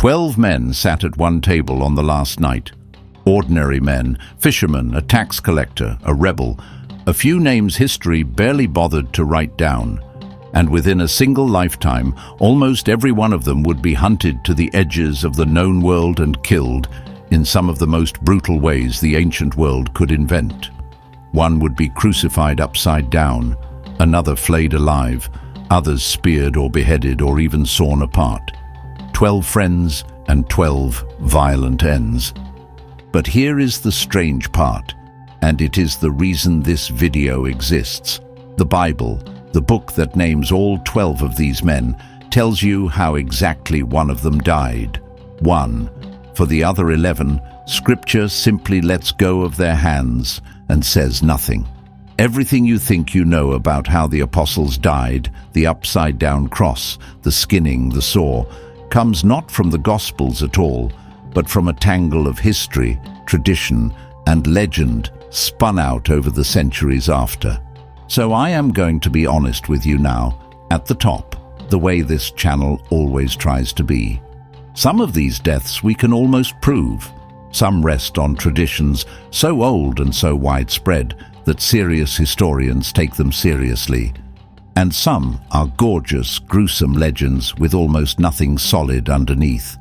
12 men sat at one table on the last night. Ordinary men, fishermen, a tax collector, a rebel, a few names history barely bothered to write down. And within a single lifetime, almost every one of them would be hunted to the edges of the known world and killed in some of the most brutal ways the ancient world could invent. One would be crucified upside down, another flayed alive, others speared or beheaded or even sawn apart. 12 friends and 12 violent ends. But here is the strange part, and it is the reason this video exists. The Bible, the book that names all 12 of these men, tells you how exactly one of them died. One. For the other 11, Scripture simply lets go of their hands and says nothing. Everything you think you know about how the apostles died, the upside-down cross, the skinning, the saw, comes not from the Gospels at all, but from a tangle of history, tradition, and legend spun out over the centuries after. So I am going to be honest with you now, at the top, the way this channel always tries to be. Some of these deaths we can almost prove. Some rest on traditions so old and so widespread that serious historians take them seriously. And some are gorgeous, gruesome legends with almost nothing solid underneath.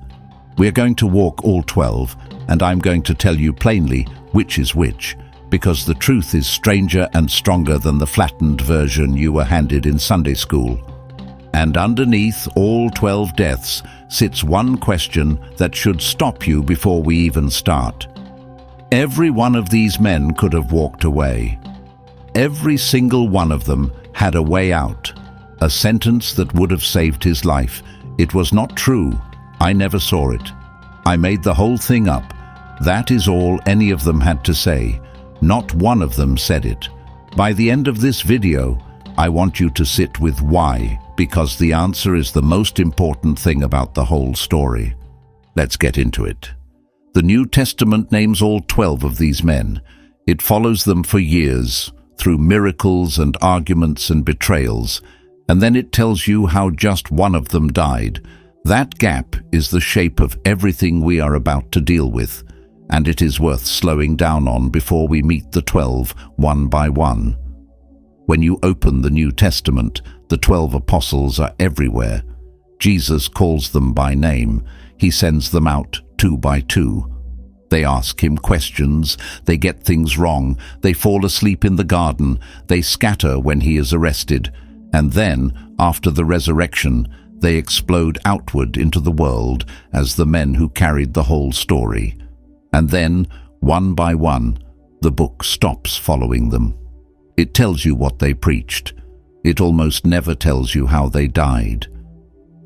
We're going to walk all 12, and I'm going to tell you plainly which is which, because the truth is stranger and stronger than the flattened version you were handed in Sunday school. And underneath all 12 deaths sits one question that should stop you before we even start. Every one of these men could have walked away. Every single one of them had a way out, a sentence that would have saved his life. It was not true. I never saw it. I made the whole thing up. That is all any of them had to say. Not one of them said it. By the end of this video, I want you to sit with why, because the answer is the most important thing about the whole story. Let's get into it. The New Testament names all 12 of these men. It follows them for years, through miracles and arguments and betrayals, and then it tells you how just one of them died. That gap is the shape of everything we are about to deal with, and it is worth slowing down on before we meet the 12 one by one. When you open the New Testament, the 12 apostles are everywhere. Jesus calls them by name. He sends them out 2 by 2. They ask him questions, they get things wrong, they fall asleep in the garden, they scatter when he is arrested, and then, after the resurrection, they explode outward into the world as the men who carried the whole story. And then, one by one, the book stops following them. It tells you what they preached. It almost never tells you how they died.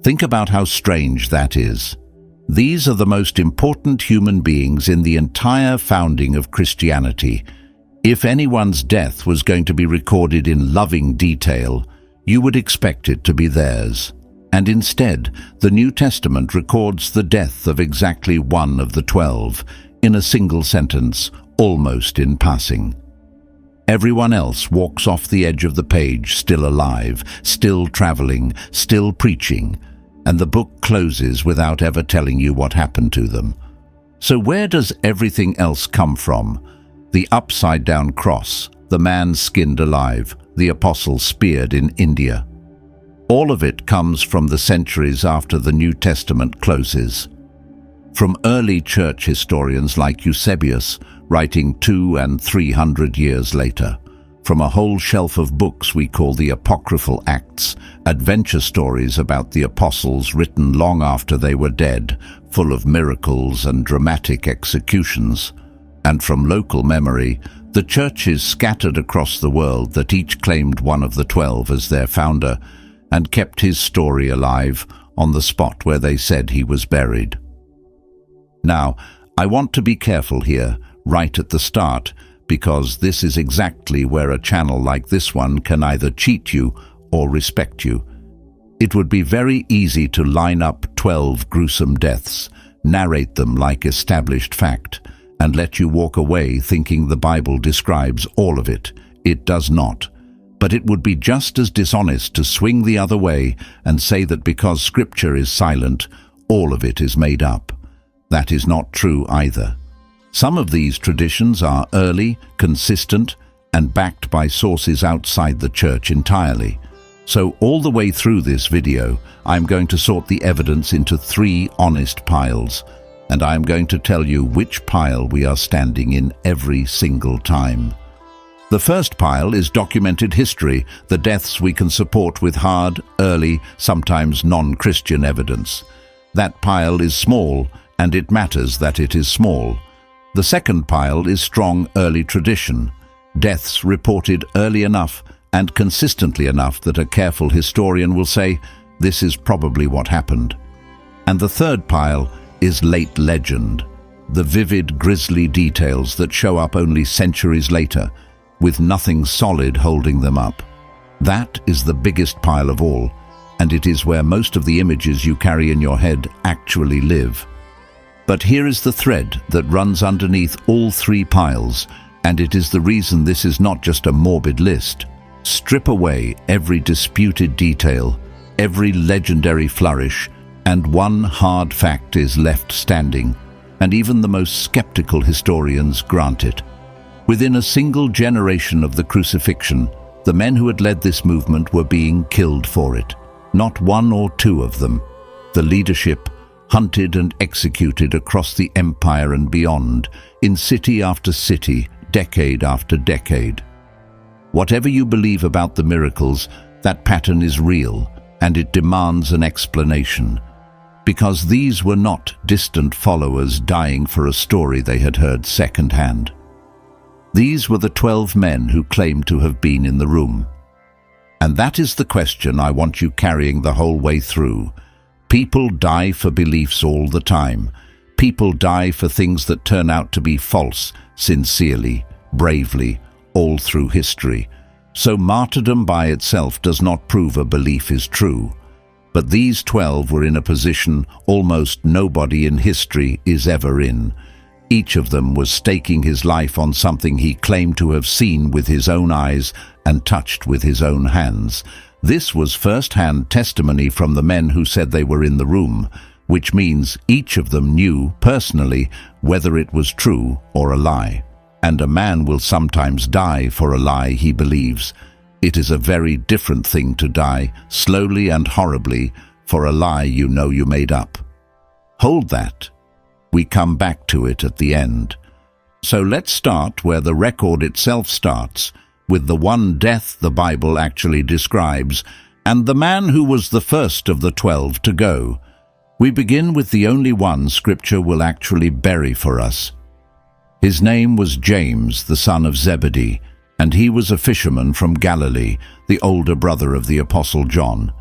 Think about how strange that is. These are the most important human beings in the entire founding of Christianity. If anyone's death was going to be recorded in loving detail, you would expect it to be theirs. And instead, the New Testament records the death of exactly one of the 12, in a single sentence, almost in passing. Everyone else walks off the edge of the page, still alive, still traveling, still preaching, and the book closes without ever telling you what happened to them. So where does everything else come from? The upside-down cross, the man skinned alive, the apostle speared in India. All of it comes from the centuries after the New Testament closes. From early church historians like Eusebius, writing 200 and 300 years later. From a whole shelf of books we call the Apocryphal Acts, adventure stories about the apostles written long after they were dead, full of miracles and dramatic executions. And from local memory, the churches scattered across the world that each claimed one of the 12 as their founder and kept his story alive on the spot where they said he was buried. Now, I want to be careful here, right at the start, because this is exactly where a channel like this one can either cheat you or respect you. It would be very easy to line up 12 gruesome deaths, narrate them like established fact, and let you walk away thinking the Bible describes all of it. It does not. But it would be just as dishonest to swing the other way and say that because Scripture is silent, all of it is made up. That is not true either. Some of these traditions are early, consistent, and backed by sources outside the church entirely. So all the way through this video, I'm going to sort the evidence into 3 honest piles, and I'm going to tell you which pile we are standing in every single time. The first pile is documented history, the deaths we can support with hard, early, sometimes non-Christian evidence. That pile is small, and it matters that it is small. The second pile is strong early tradition, deaths reported early enough and consistently enough that a careful historian will say, this is probably what happened. And the third pile is late legend, the vivid, grisly details that show up only centuries later, with nothing solid holding them up. That is the biggest pile of all, and it is where most of the images you carry in your head actually live. But here is the thread that runs underneath all 3 piles, and it is the reason this is not just a morbid list. Strip away every disputed detail, every legendary flourish, and one hard fact is left standing, and even the most skeptical historians grant it. Within a single generation of the crucifixion, the men who had led this movement were being killed for it. Not 1 or 2 of them. The leadership hunted and executed across the empire and beyond, in city after city, decade after decade. Whatever you believe about the miracles, that pattern is real, and it demands an explanation. Because these were not distant followers dying for a story they had heard second-hand. These were the 12 men who claimed to have been in the room. And that is the question I want you carrying the whole way through. People die for beliefs all the time. People die for things that turn out to be false, sincerely, bravely, all through history. So martyrdom by itself does not prove a belief is true. But these 12 were in a position almost nobody in history is ever in. Each of them was staking his life on something he claimed to have seen with his own eyes and touched with his own hands. This was first-hand testimony from the men who said they were in the room, which means each of them knew personally whether it was true or a lie. And a man will sometimes die for a lie he believes. It is a very different thing to die, slowly and horribly, for a lie you know you made up. Hold that. We come back to it at the end. So let's start where the record itself starts, with the one death the Bible actually describes, and the man who was the first of the 12 to go. We begin with the only one Scripture will actually bury for us. His name was James, the son of Zebedee, and he was a fisherman from Galilee, the older brother of the Apostle John.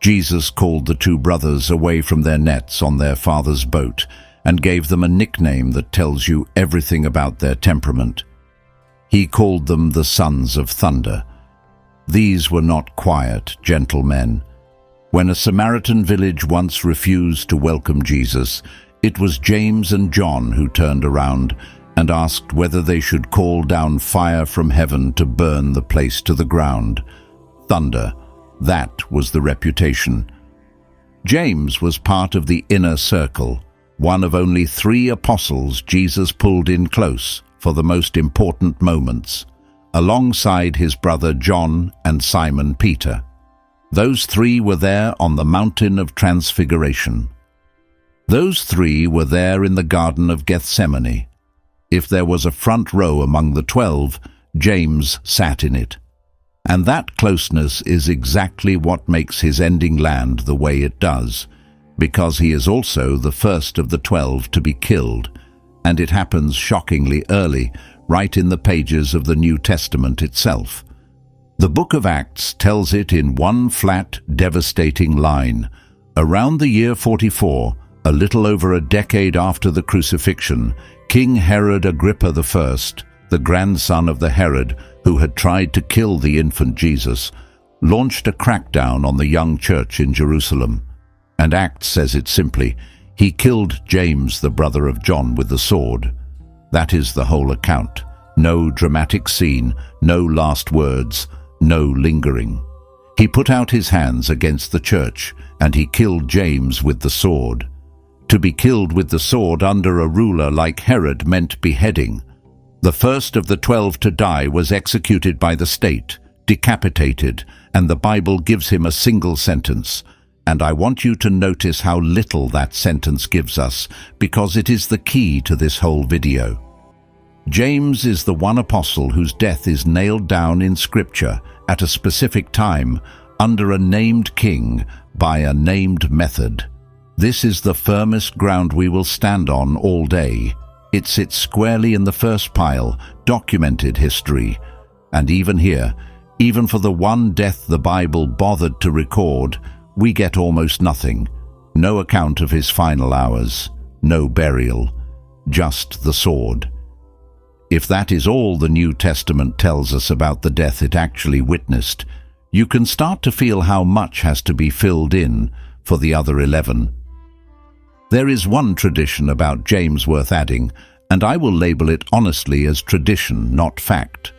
Jesus called the 2 brothers away from their nets on their father's boat and gave them a nickname that tells you everything about their temperament. He called them the sons of thunder. These were not quiet, gentle men. When a Samaritan village once refused to welcome Jesus, it was James and John who turned around and asked whether they should call down fire from heaven to burn the place to the ground. Thunder, that was the reputation. James was part of the inner circle, one of only 3 apostles Jesus pulled in close for the most important moments, alongside his brother John and Simon Peter. Those 3 were there on the mountain of Transfiguration. Those 3 were there in the Garden of Gethsemane. If there was a front row among the 12, James sat in it. And that closeness is exactly what makes his ending land the way it does, because he is also the first of the 12 to be killed, and it happens shockingly early, right in the pages of the New Testament itself. The book of Acts tells it in one flat, devastating line. Around the year 44, a little over a decade after the crucifixion, King Herod Agrippa I, the grandson of the Herod who had tried to kill the infant Jesus, launched a crackdown on the young church in Jerusalem. And Acts says it simply: he killed James, the brother of John, with the sword. That is the whole account. No dramatic scene, no last words, no lingering. He put out his hands against the church, and he killed James with the sword. To be killed with the sword under a ruler like Herod meant beheading. The first of the 12 to die was executed by the state, decapitated, and the Bible gives him a single sentence. And I want you to notice how little that sentence gives us, because it is the key to this whole video. James is the one apostle whose death is nailed down in Scripture at a specific time, under a named king, by a named method. This is the firmest ground we will stand on all day. It sits squarely in the first pile, documented history. And even here, even for the one death the Bible bothered to record, we get almost nothing. No account of his final hours, no burial, just the sword. If that is all the New Testament tells us about the death it actually witnessed, you can start to feel how much has to be filled in for the other 11. There is one tradition about James worth adding, and I will label it honestly as tradition, not fact.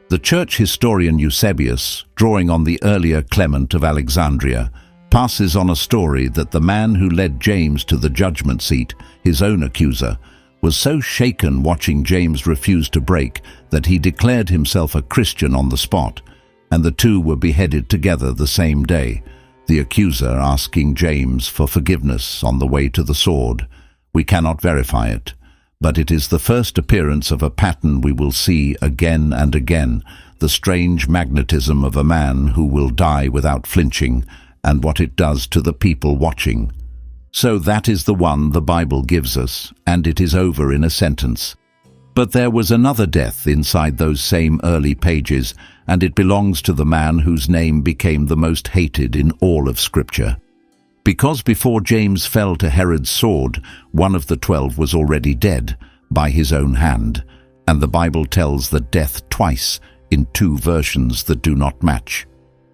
The church historian Eusebius, drawing on the earlier Clement of Alexandria, passes on a story that the man who led James to the judgment seat, his own accuser, was so shaken watching James refuse to break that he declared himself a Christian on the spot, and the two were beheaded together the same day, the accuser asking James for forgiveness on the way to the sword. We cannot verify it, but it is the first appearance of a pattern we will see again and again, the strange magnetism of a man who will die without flinching, and what it does to the people watching. So that is the one the Bible gives us, and it is over in a sentence. But there was another death inside those same early pages, and it belongs to the man whose name became the most hated in all of Scripture. Because before James fell to Herod's sword, one of the 12 was already dead by his own hand, and the Bible tells the death twice in 2 versions that do not match.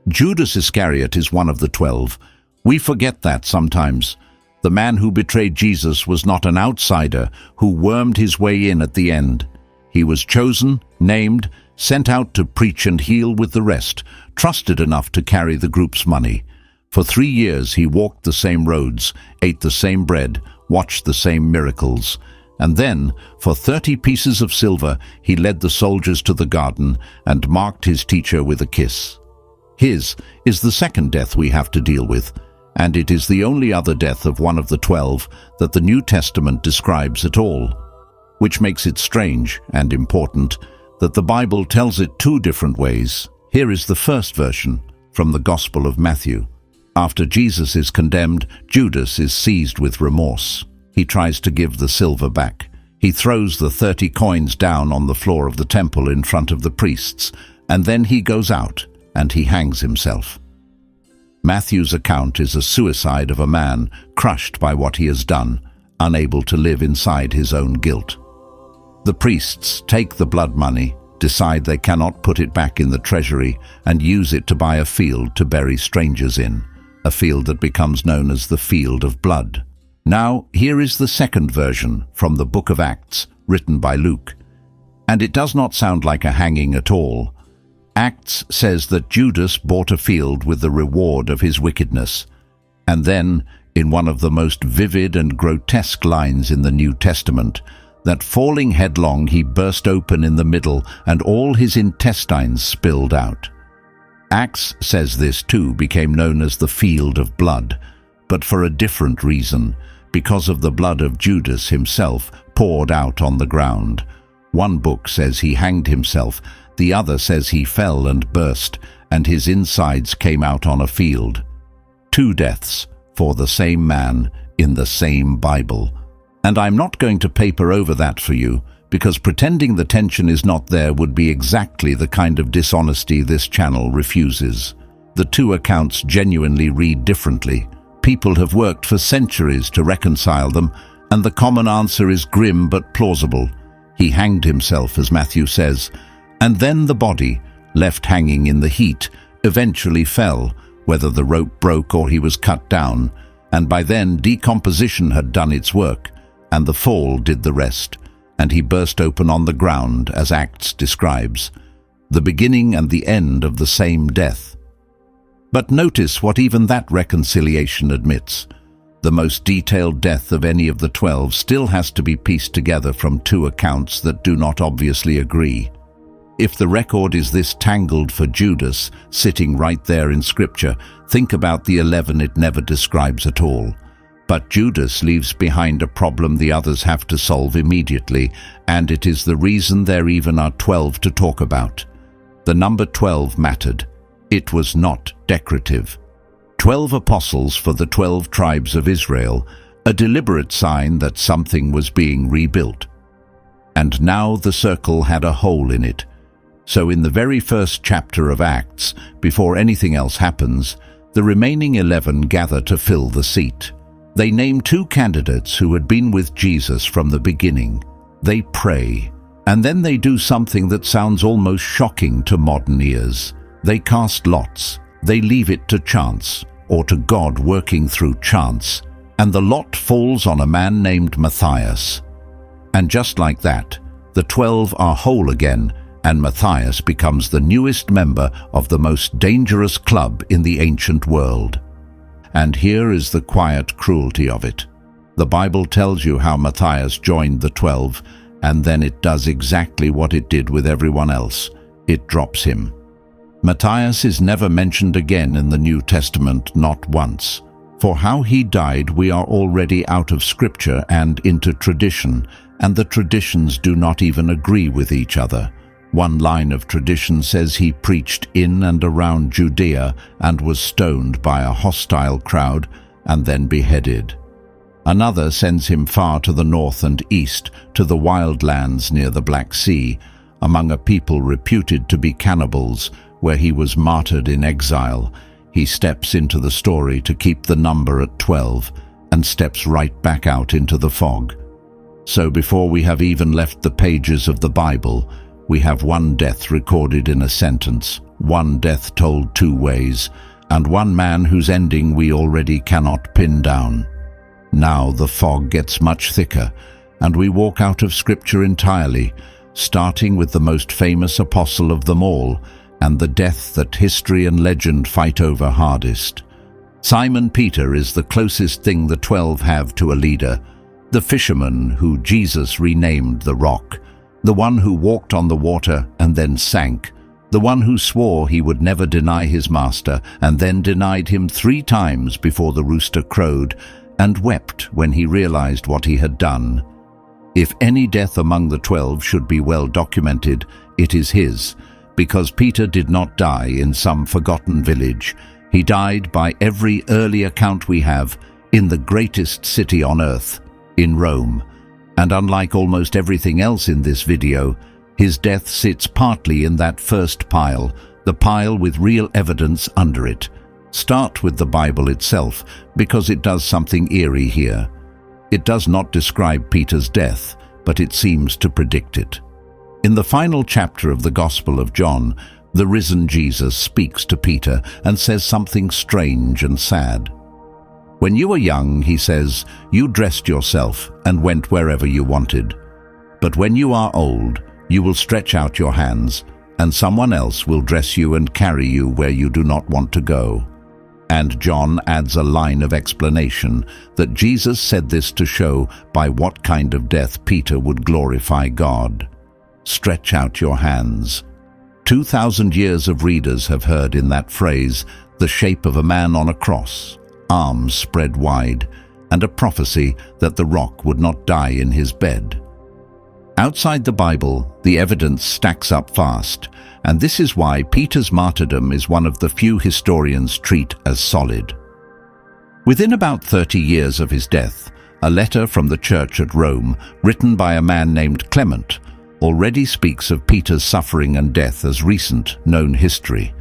Judas Iscariot is one of the 12. We forget that sometimes. The man who betrayed Jesus was not an outsider who wormed his way in at the end. He was chosen, named, sent out to preach and heal with the rest, trusted enough to carry the group's money. For 3 years he walked the same roads, ate the same bread, watched the same miracles. And then, for 30 pieces of silver, he led the soldiers to the garden and marked his teacher with a kiss. His is the second death we have to deal with, and it is the only other death of one of the 12 that the New Testament describes at all, which makes it strange and important that the Bible tells it 2 different ways. Here is the first version from the Gospel of Matthew. After Jesus is condemned, Judas is seized with remorse. He tries to give the silver back. He throws the 30 coins down on the floor of the temple in front of the priests, and then he goes out and he hangs himself. Matthew's account is a suicide of a man crushed by what he has done, unable to live inside his own guilt. The priests take the blood money, decide they cannot put it back in the treasury, and use it to buy a field to bury strangers in, a field that becomes known as the Field of Blood. Now, here is the second version from the Book of Acts, written by Luke. And it does not sound like a hanging at all. Acts says that Judas bought a field with the reward of his wickedness. And then, in one of the most vivid and grotesque lines in the New Testament, that falling headlong he burst open in the middle and all his intestines spilled out. Acts says this too became known as the Field of Blood, but for a different reason, because of the blood of Judas himself poured out on the ground. One book says he hanged himself, the other says he fell and burst, and his insides came out on a field. 2 deaths for the same man in the same Bible. And I'm not going to paper over that for you, because pretending the tension is not there would be exactly the kind of dishonesty this channel refuses. The 2 accounts genuinely read differently. People have worked for centuries to reconcile them, and the common answer is grim but plausible. He hanged himself, as Matthew says, and then the body, left hanging in the heat, eventually fell, whether the rope broke or he was cut down, and by then decomposition had done its work, and the fall did the rest, and he burst open on the ground, as Acts describes. The beginning and the end of the same death. But notice what even that reconciliation admits. The most detailed death of any of the 12 still has to be pieced together from two accounts that do not obviously agree. If the record is this tangled for Judas, sitting right there in Scripture, think about the 11 it never describes at all. But Judas leaves behind a problem the others have to solve immediately, and it is the reason there even are 12 to talk about. The number 12 mattered. It was not decorative. 12 apostles for the 12 tribes of Israel, a deliberate sign that something was being rebuilt. And now the circle had a hole in it. So in the very first chapter of Acts, before anything else happens, the remaining 11 gather to fill the seat. They name two candidates who had been with Jesus from the beginning. They pray, and then they do something that sounds almost shocking to modern ears. They cast lots. They leave it to chance, or to God working through chance, and the lot falls on a man named Matthias. And just like that, the 12 are whole again, and Matthias becomes the newest member of the most dangerous club in the ancient world. And here is the quiet cruelty of it. The Bible tells you how Matthias joined the 12, and then it does exactly what it did with everyone else. It drops him. Matthias is never mentioned again in the New Testament, not once. For how he died we are already out of Scripture and into tradition, and the traditions do not even agree with each other. One line of tradition says he preached in and around Judea and was stoned by a hostile crowd and then beheaded. Another sends him far to the north and east, to the wild lands near the Black Sea, among a people reputed to be cannibals, where he was martyred in exile. He steps into the story to keep the number at 12 and steps right back out into the fog. So before we have even left the pages of the Bible, we have one death recorded in a sentence, one death told two ways, and one man whose ending we already cannot pin down. Now the fog gets much thicker, and we walk out of Scripture entirely, starting with the most famous apostle of them all, and the death that history and legend fight over hardest. Simon Peter is the closest thing the 12 have to a leader, the fisherman who Jesus renamed the Rock, the one who walked on the water and then sank, the one who swore he would never deny his master and then denied him 3 times before the rooster crowed, and wept when he realized what he had done. If any death among the 12 should be well documented, it is his, because Peter did not die in some forgotten village. He died, by every early account we have, in the greatest city on earth, in Rome. And unlike almost everything else in this video, his death sits partly in that first pile, the pile with real evidence under it. Start with the Bible itself, because it does something eerie here. It does not describe Peter's death, but it seems to predict it. In the final chapter of the Gospel of John, the risen Jesus speaks to Peter and says something strange and sad. When you were young, he says, you dressed yourself and went wherever you wanted. But when you are old, you will stretch out your hands, and someone else will dress you and carry you where you do not want to go. And John adds a line of explanation that Jesus said this to show by what kind of death Peter would glorify God. Stretch out your hands. 2,000 years of readers have heard in that phrase the shape of a man on a cross, arms spread wide, and a prophecy that the rock would not die in his bed. Outside the Bible, the evidence stacks up fast, and this is why Peter's martyrdom is one of the few historians treat as solid. Within about 30 years of his death, a letter from the church at Rome, written by a man named Clement, already speaks of Peter's suffering and death as recent, known history.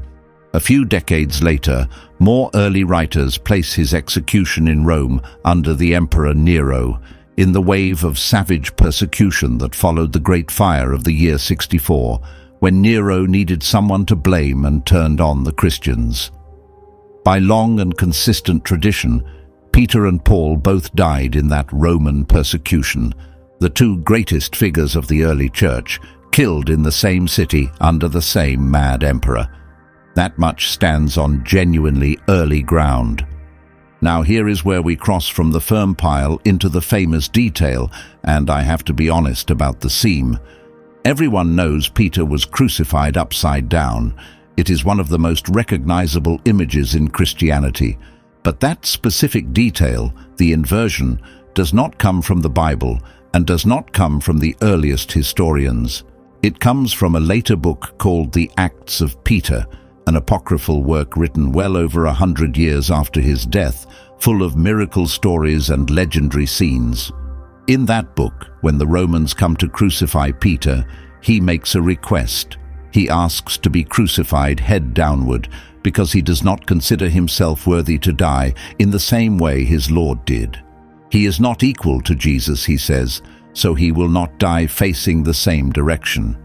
A few decades later, more early writers place his execution in Rome under the Emperor Nero, in the wave of savage persecution that followed the Great Fire of the year 64, when Nero needed someone to blame and turned on the Christians. By long and consistent tradition, Peter and Paul both died in that Roman persecution, the two greatest figures of the early church, killed in the same city under the same mad emperor. That much stands on genuinely early ground. Now here is where we cross from the firm pile into the famous detail, and I have to be honest about the seam. Everyone knows Peter was crucified upside down. It is one of the most recognizable images in Christianity. But that specific detail, the inversion, does not come from the Bible and does not come from the earliest historians. It comes from a later book called the Acts of Peter, an apocryphal work written well over 100 years after his death, full of miracle stories and legendary scenes. In that book, when the Romans come to crucify Peter, he makes a request. He asks to be crucified head downward because he does not consider himself worthy to die in the same way his Lord did. He is not equal to Jesus, he says, so he will not die facing the same direction.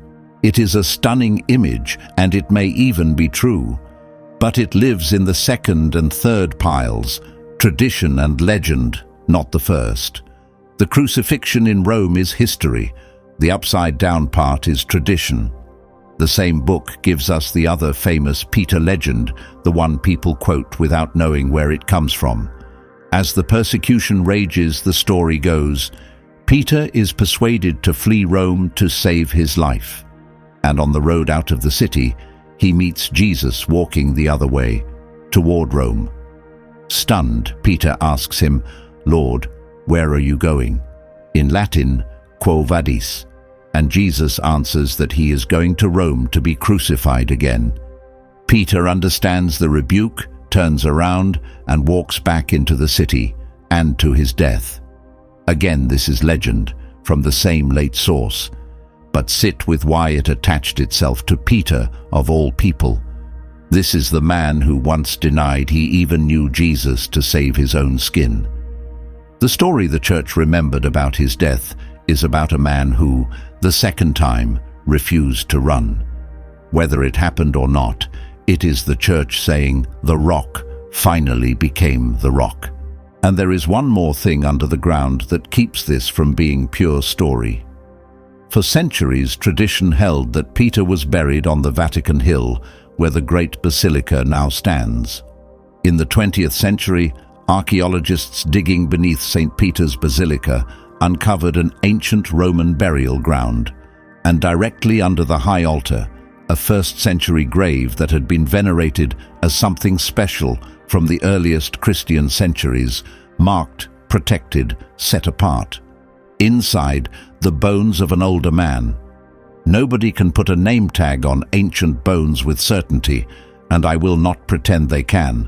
It is a stunning image, and it may even be true. But it lives in the second and third piles, tradition and legend, not the first. The crucifixion in Rome is history. The upside-down part is tradition. The same book gives us the other famous Peter legend, the one people quote without knowing where it comes from. As the persecution rages, the story goes, Peter is persuaded to flee Rome to save his life. And on the road out of the city, he meets Jesus walking the other way, toward Rome. Stunned, Peter asks him, "Lord, where are you going?" In Latin, quo vadis, and Jesus answers that he is going to Rome to be crucified again. Peter understands the rebuke, turns around, and walks back into the city, and to his death. Again, this is legend, from the same late source. But sit with why it attached itself to Peter, of all people. This is the man who once denied he even knew Jesus to save his own skin. The story the church remembered about his death is about a man who, the second time, refused to run. Whether it happened or not, it is the church saying the rock finally became the rock. And there is one more thing under the ground that keeps this from being pure story. For centuries, tradition held that Peter was buried on the Vatican Hill, where the great basilica now stands. In the 20th century, archaeologists digging beneath St. Peter's Basilica uncovered an ancient Roman burial ground, and directly under the high altar, a first-century grave that had been venerated as something special from the earliest Christian centuries, marked, protected, set apart. Inside, the bones of an older man. Nobody can put a name tag on ancient bones with certainty, and I will not pretend they can.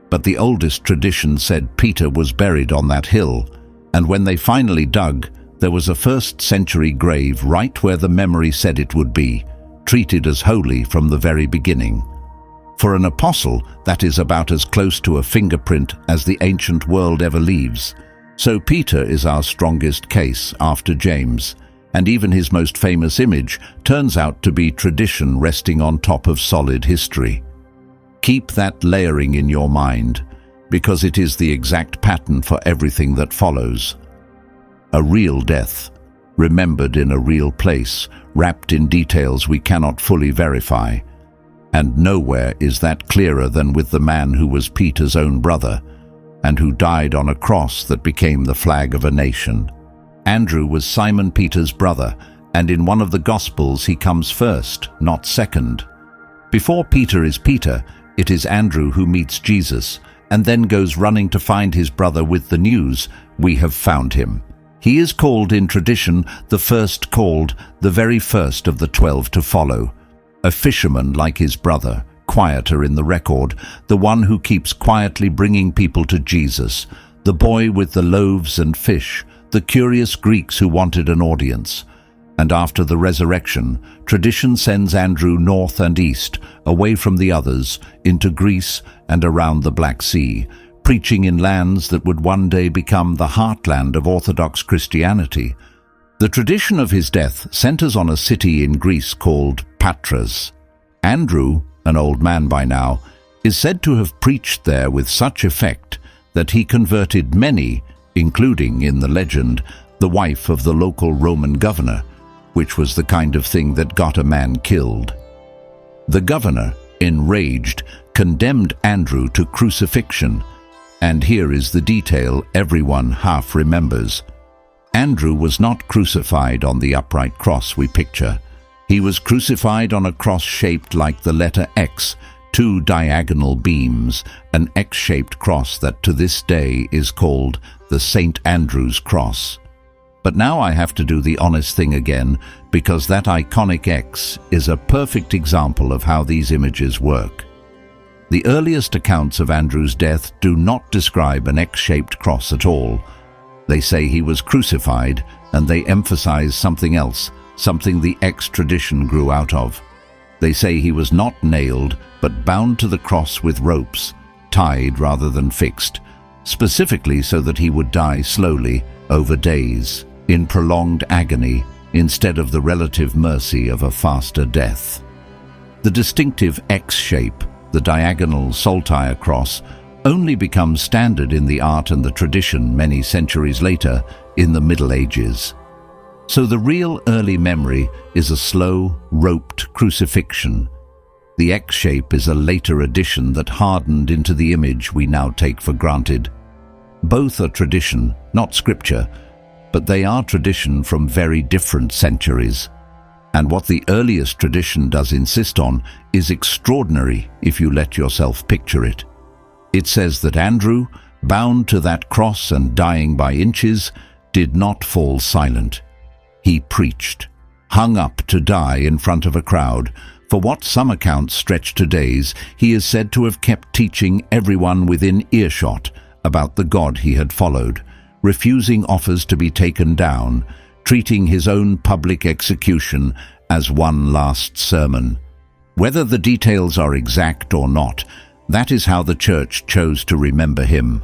But the oldest tradition said Peter was buried on that hill, and when they finally dug, there was a first-century grave right where the memory said it would be, treated as holy from the very beginning. For an apostle, that is about as close to a fingerprint as the ancient world ever leaves. So Peter is our strongest case after James, and even his most famous image turns out to be tradition resting on top of solid history. Keep that layering in your mind, because it is the exact pattern for everything that follows. A real death, remembered in a real place, wrapped in details we cannot fully verify. And nowhere is that clearer than with the man who was Peter's own brother, and who died on a cross that became the flag of a nation. Andrew was Simon Peter's brother, and in one of the Gospels he comes first, not second. Before Peter is Peter, it is Andrew who meets Jesus, and then goes running to find his brother with the news, "We have found him." He is called in tradition the first called, the very first of the 12 to follow. A fisherman like his brother, quieter in the record, the one who keeps quietly bringing people to Jesus, the boy with the loaves and fish, the curious Greeks who wanted an audience. And after the resurrection, tradition sends Andrew north and east, away from the others, into Greece and around the Black Sea, preaching in lands that would one day become the heartland of Orthodox Christianity. The tradition of his death centers on a city in Greece called Patras. Andrew, an old man by now, is said to have preached there with such effect that he converted many, including, in the legend, the wife of the local Roman governor, which was the kind of thing that got a man killed. The governor, enraged, condemned Andrew to crucifixion. And here is the detail everyone half remembers. Andrew was not crucified on the upright cross we picture. He was crucified on a cross shaped like the letter X, two diagonal beams, an X-shaped cross that to this day is called the St. Andrew's Cross. But now I have to do the honest thing again, because that iconic X is a perfect example of how these images work. The earliest accounts of Andrew's death do not describe an X-shaped cross at all. They say he was crucified, and they emphasize something else, something the X tradition grew out of. They say he was not nailed, but bound to the cross with ropes, tied rather than fixed, specifically so that he would die slowly, over days, in prolonged agony, instead of the relative mercy of a faster death. The distinctive X shape, the diagonal saltire cross, only becomes standard in the art and the tradition many centuries later, in the Middle Ages. So the real early memory is a slow, roped crucifixion. The X shape is a later addition that hardened into the image we now take for granted. Both are tradition, not scripture, but they are tradition from very different centuries. And what the earliest tradition does insist on is extraordinary if you let yourself picture it. It says that Andrew, bound to that cross and dying by inches, did not fall silent. He preached, hung up to die in front of a crowd. For what some accounts stretch to days, he is said to have kept teaching everyone within earshot about the God he had followed, refusing offers to be taken down, treating his own public execution as one last sermon. Whether the details are exact or not, that is how the Church chose to remember him.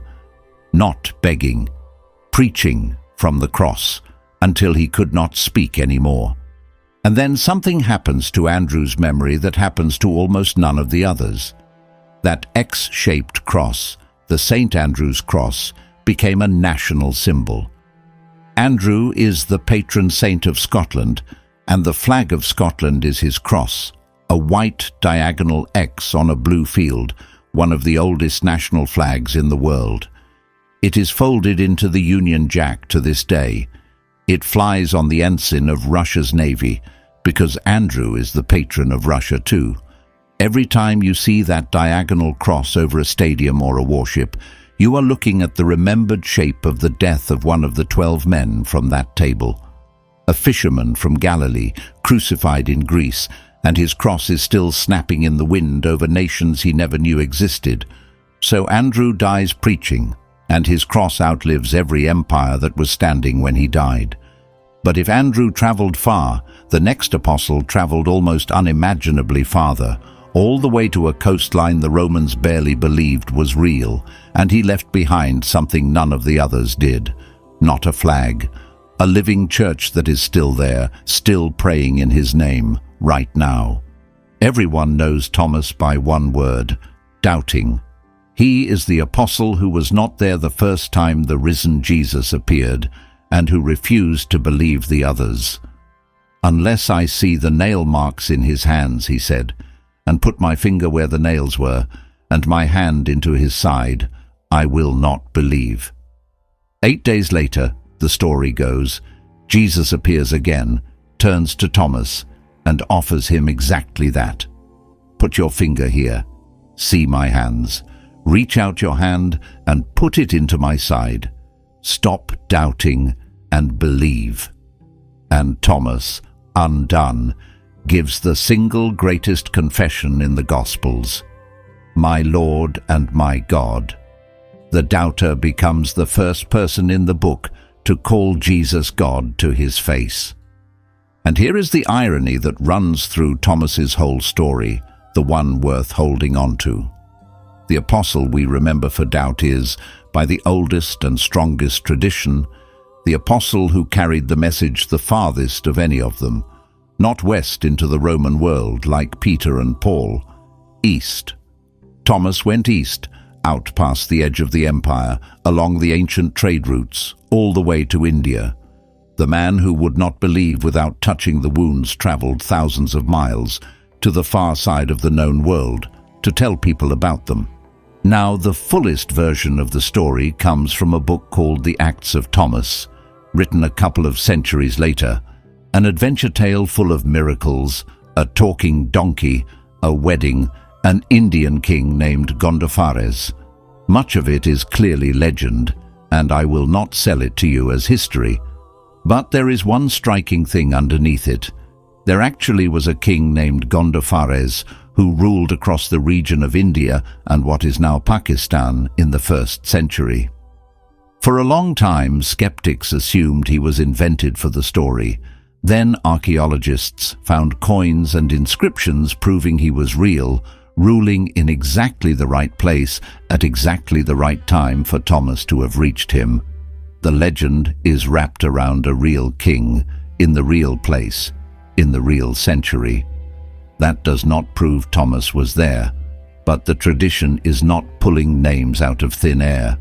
Not begging, preaching from the cross, until he could not speak anymore. And then something happens to Andrew's memory that happens to almost none of the others. That X-shaped cross, the St. Andrew's Cross, became a national symbol. Andrew is the patron saint of Scotland, and the flag of Scotland is his cross, a white diagonal X on a blue field, one of the oldest national flags in the world. It is folded into the Union Jack to this day. It flies on the ensign of Russia's navy, because Andrew is the patron of Russia too. Every time you see that diagonal cross over a stadium or a warship, you are looking at the remembered shape of the death of one of the 12 men from that table. A fisherman from Galilee, crucified in Greece, and his cross is still snapping in the wind over nations he never knew existed. So Andrew dies preaching, and his cross outlives every empire that was standing when he died. But if Andrew traveled far, the next apostle traveled almost unimaginably farther, all the way to a coastline the Romans barely believed was real, and he left behind something none of the others did. Not a flag, a living church that is still there, still praying in his name, right now. Everyone knows Thomas by one word: doubting. He is the apostle who was not there the first time the risen Jesus appeared, and who refused to believe the others. "Unless I see the nail marks in his hands," he said, "and put my finger where the nails were, and my hand into his side, I will not believe." 8 days later, the story goes, Jesus appears again, turns to Thomas, and offers him exactly that. "Put your finger here. See my hands. Reach out your hand and put it into my side. Stop doubting and believe." And Thomas, undone, gives the single greatest confession in the Gospels: "My Lord and my God." The doubter becomes the first person in the book to call Jesus God to his face. And here is the irony that runs through Thomas's whole story, the one worth holding on to. The apostle we remember for doubt is, by the oldest and strongest tradition, the apostle who carried the message the farthest of any of them, not west into the Roman world like Peter and Paul, east. Thomas went east, out past the edge of the empire, along the ancient trade routes, all the way to India. The man who would not believe without touching the wounds traveled thousands of miles, to the far side of the known world to tell people about them. Now, the fullest version of the story comes from a book called The Acts of Thomas, written a couple of centuries later, an adventure tale full of miracles, a talking donkey, a wedding, an Indian king named Gondophares. Much of it is clearly legend, and I will not sell it to you as history. But there is one striking thing underneath it. There actually was a king named Gondophares who ruled across the region of India and what is now Pakistan in the 1st century. For a long time, skeptics assumed he was invented for the story. Then archaeologists found coins and inscriptions proving he was real, ruling in exactly the right place at exactly the right time for Thomas to have reached him. The legend is wrapped around a real king, in the real place, in the real century. That does not prove Thomas was there, but the tradition is not pulling names out of thin air.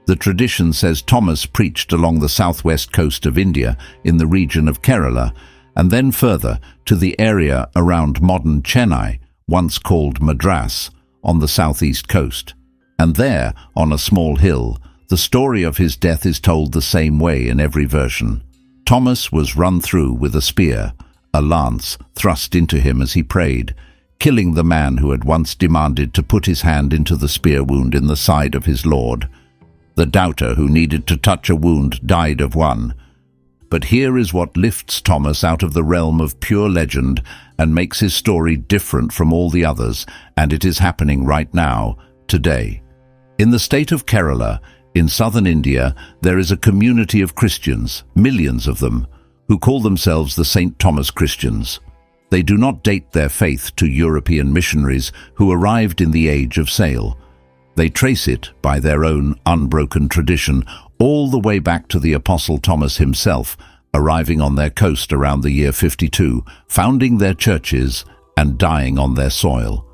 The tradition says Thomas preached along the southwest coast of India in the region of Kerala, and then further to the area around modern Chennai, once called Madras, on the southeast coast. And there, on a small hill, the story of his death is told the same way in every version. Thomas was run through with a spear, a lance thrust into him as he prayed, killing the man who had once demanded to put his hand into the spear wound in the side of his Lord. The doubter who needed to touch a wound died of one. But here is what lifts Thomas out of the realm of pure legend and makes his story different from all the others, and it is happening right now, today. In the state of Kerala, in southern India, there is a community of Christians, millions of them, who call themselves the St. Thomas Christians. They do not date their faith to European missionaries who arrived in the age of sail. They trace it by their own unbroken tradition all the way back to the Apostle Thomas himself, arriving on their coast around the year 52, founding their churches and dying on their soil.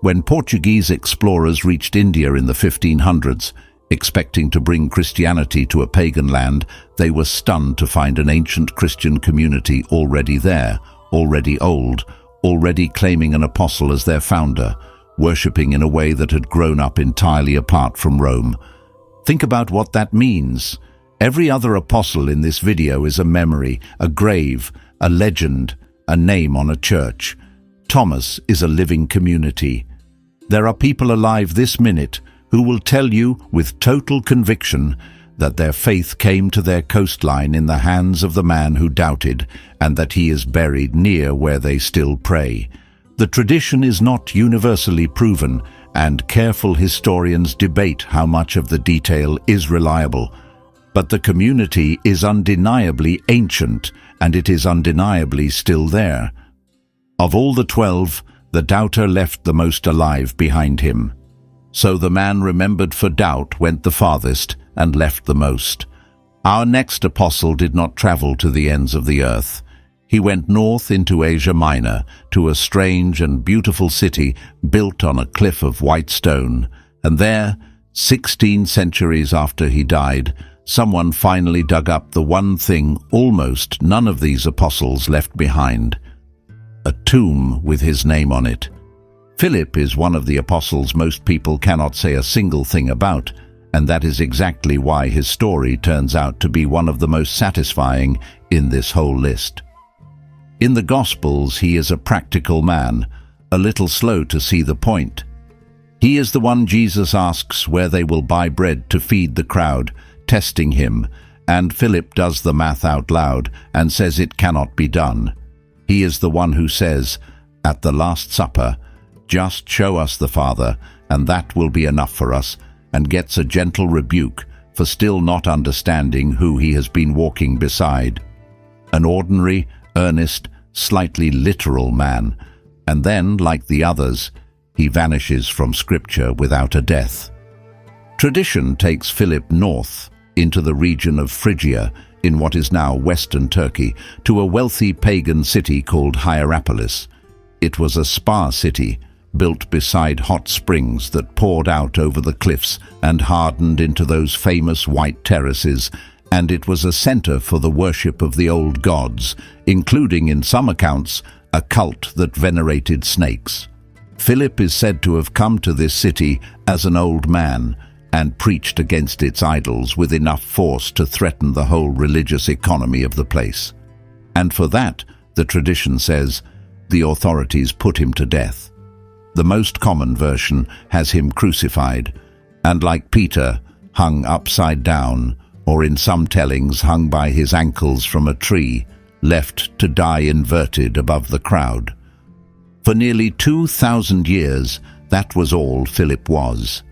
When Portuguese explorers reached India in the 1500s, expecting to bring Christianity to a pagan land, they were stunned to find an ancient Christian community already there, already old, already claiming an apostle as their founder, worshipping in a way that had grown up entirely apart from Rome. Think about what that means. Every other apostle in this video is a memory, a grave, a legend, a name on a church. Thomas is a living community. There are people alive this minute who will tell you with total conviction that their faith came to their coastline in the hands of the man who doubted, and that he is buried near where they still pray. The tradition is not universally proven, and careful historians debate how much of the detail is reliable. But the community is undeniably ancient, and it is undeniably still there. Of all the 12, the doubter left the most alive behind him. So the man remembered for doubt went the farthest and left the most. Our next apostle did not travel to the ends of the earth. He went north into Asia Minor, to a strange and beautiful city built on a cliff of white stone. And there, 16 centuries after he died, someone finally dug up the one thing almost none of these apostles left behind: a tomb with his name on it. Philip is one of the apostles most people cannot say a single thing about, and that is exactly why his story turns out to be one of the most satisfying in this whole list. In the Gospels, he is a practical man, a little slow to see the point. He is the one Jesus asks where they will buy bread to feed the crowd, testing him, and Philip does the math out loud and says it cannot be done. He is the one who says, at the Last Supper, "Just show us the Father, and that will be enough for us," and gets a gentle rebuke for still not understanding who he has been walking beside. An ordinary, earnest, slightly literal man, and then, like the others, he vanishes from Scripture without a death. Tradition takes Philip north into the region of Phrygia, in what is now western Turkey, to a wealthy pagan city called Hierapolis. It was a spa city, built beside hot springs that poured out over the cliffs and hardened into those famous white terraces, and it was a center for the worship of the old gods, including, in some accounts, a cult that venerated snakes. Philip is said to have come to this city as an old man and preached against its idols with enough force to threaten the whole religious economy of the place. And for that, the tradition says, the authorities put him to death. The most common version has him crucified, and like Peter, hung upside down, or in some tellings hung by his ankles from a tree, left to die inverted above the crowd. For nearly 2,000 years, that was all Philip was.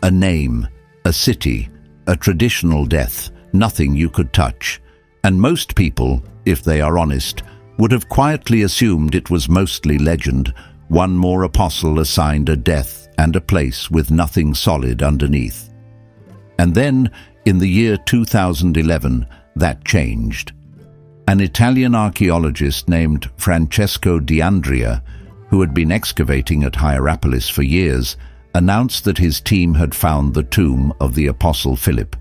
A name, a city, a traditional death, nothing you could touch. And most people, if they are honest, would have quietly assumed it was mostly legend. One more apostle assigned a death and a place with nothing solid underneath. And then, in the year 2011, that changed. An Italian archaeologist named Francesco D'Andrea, who had been excavating at Hierapolis for years, announced that his team had found the tomb of the Apostle Philip.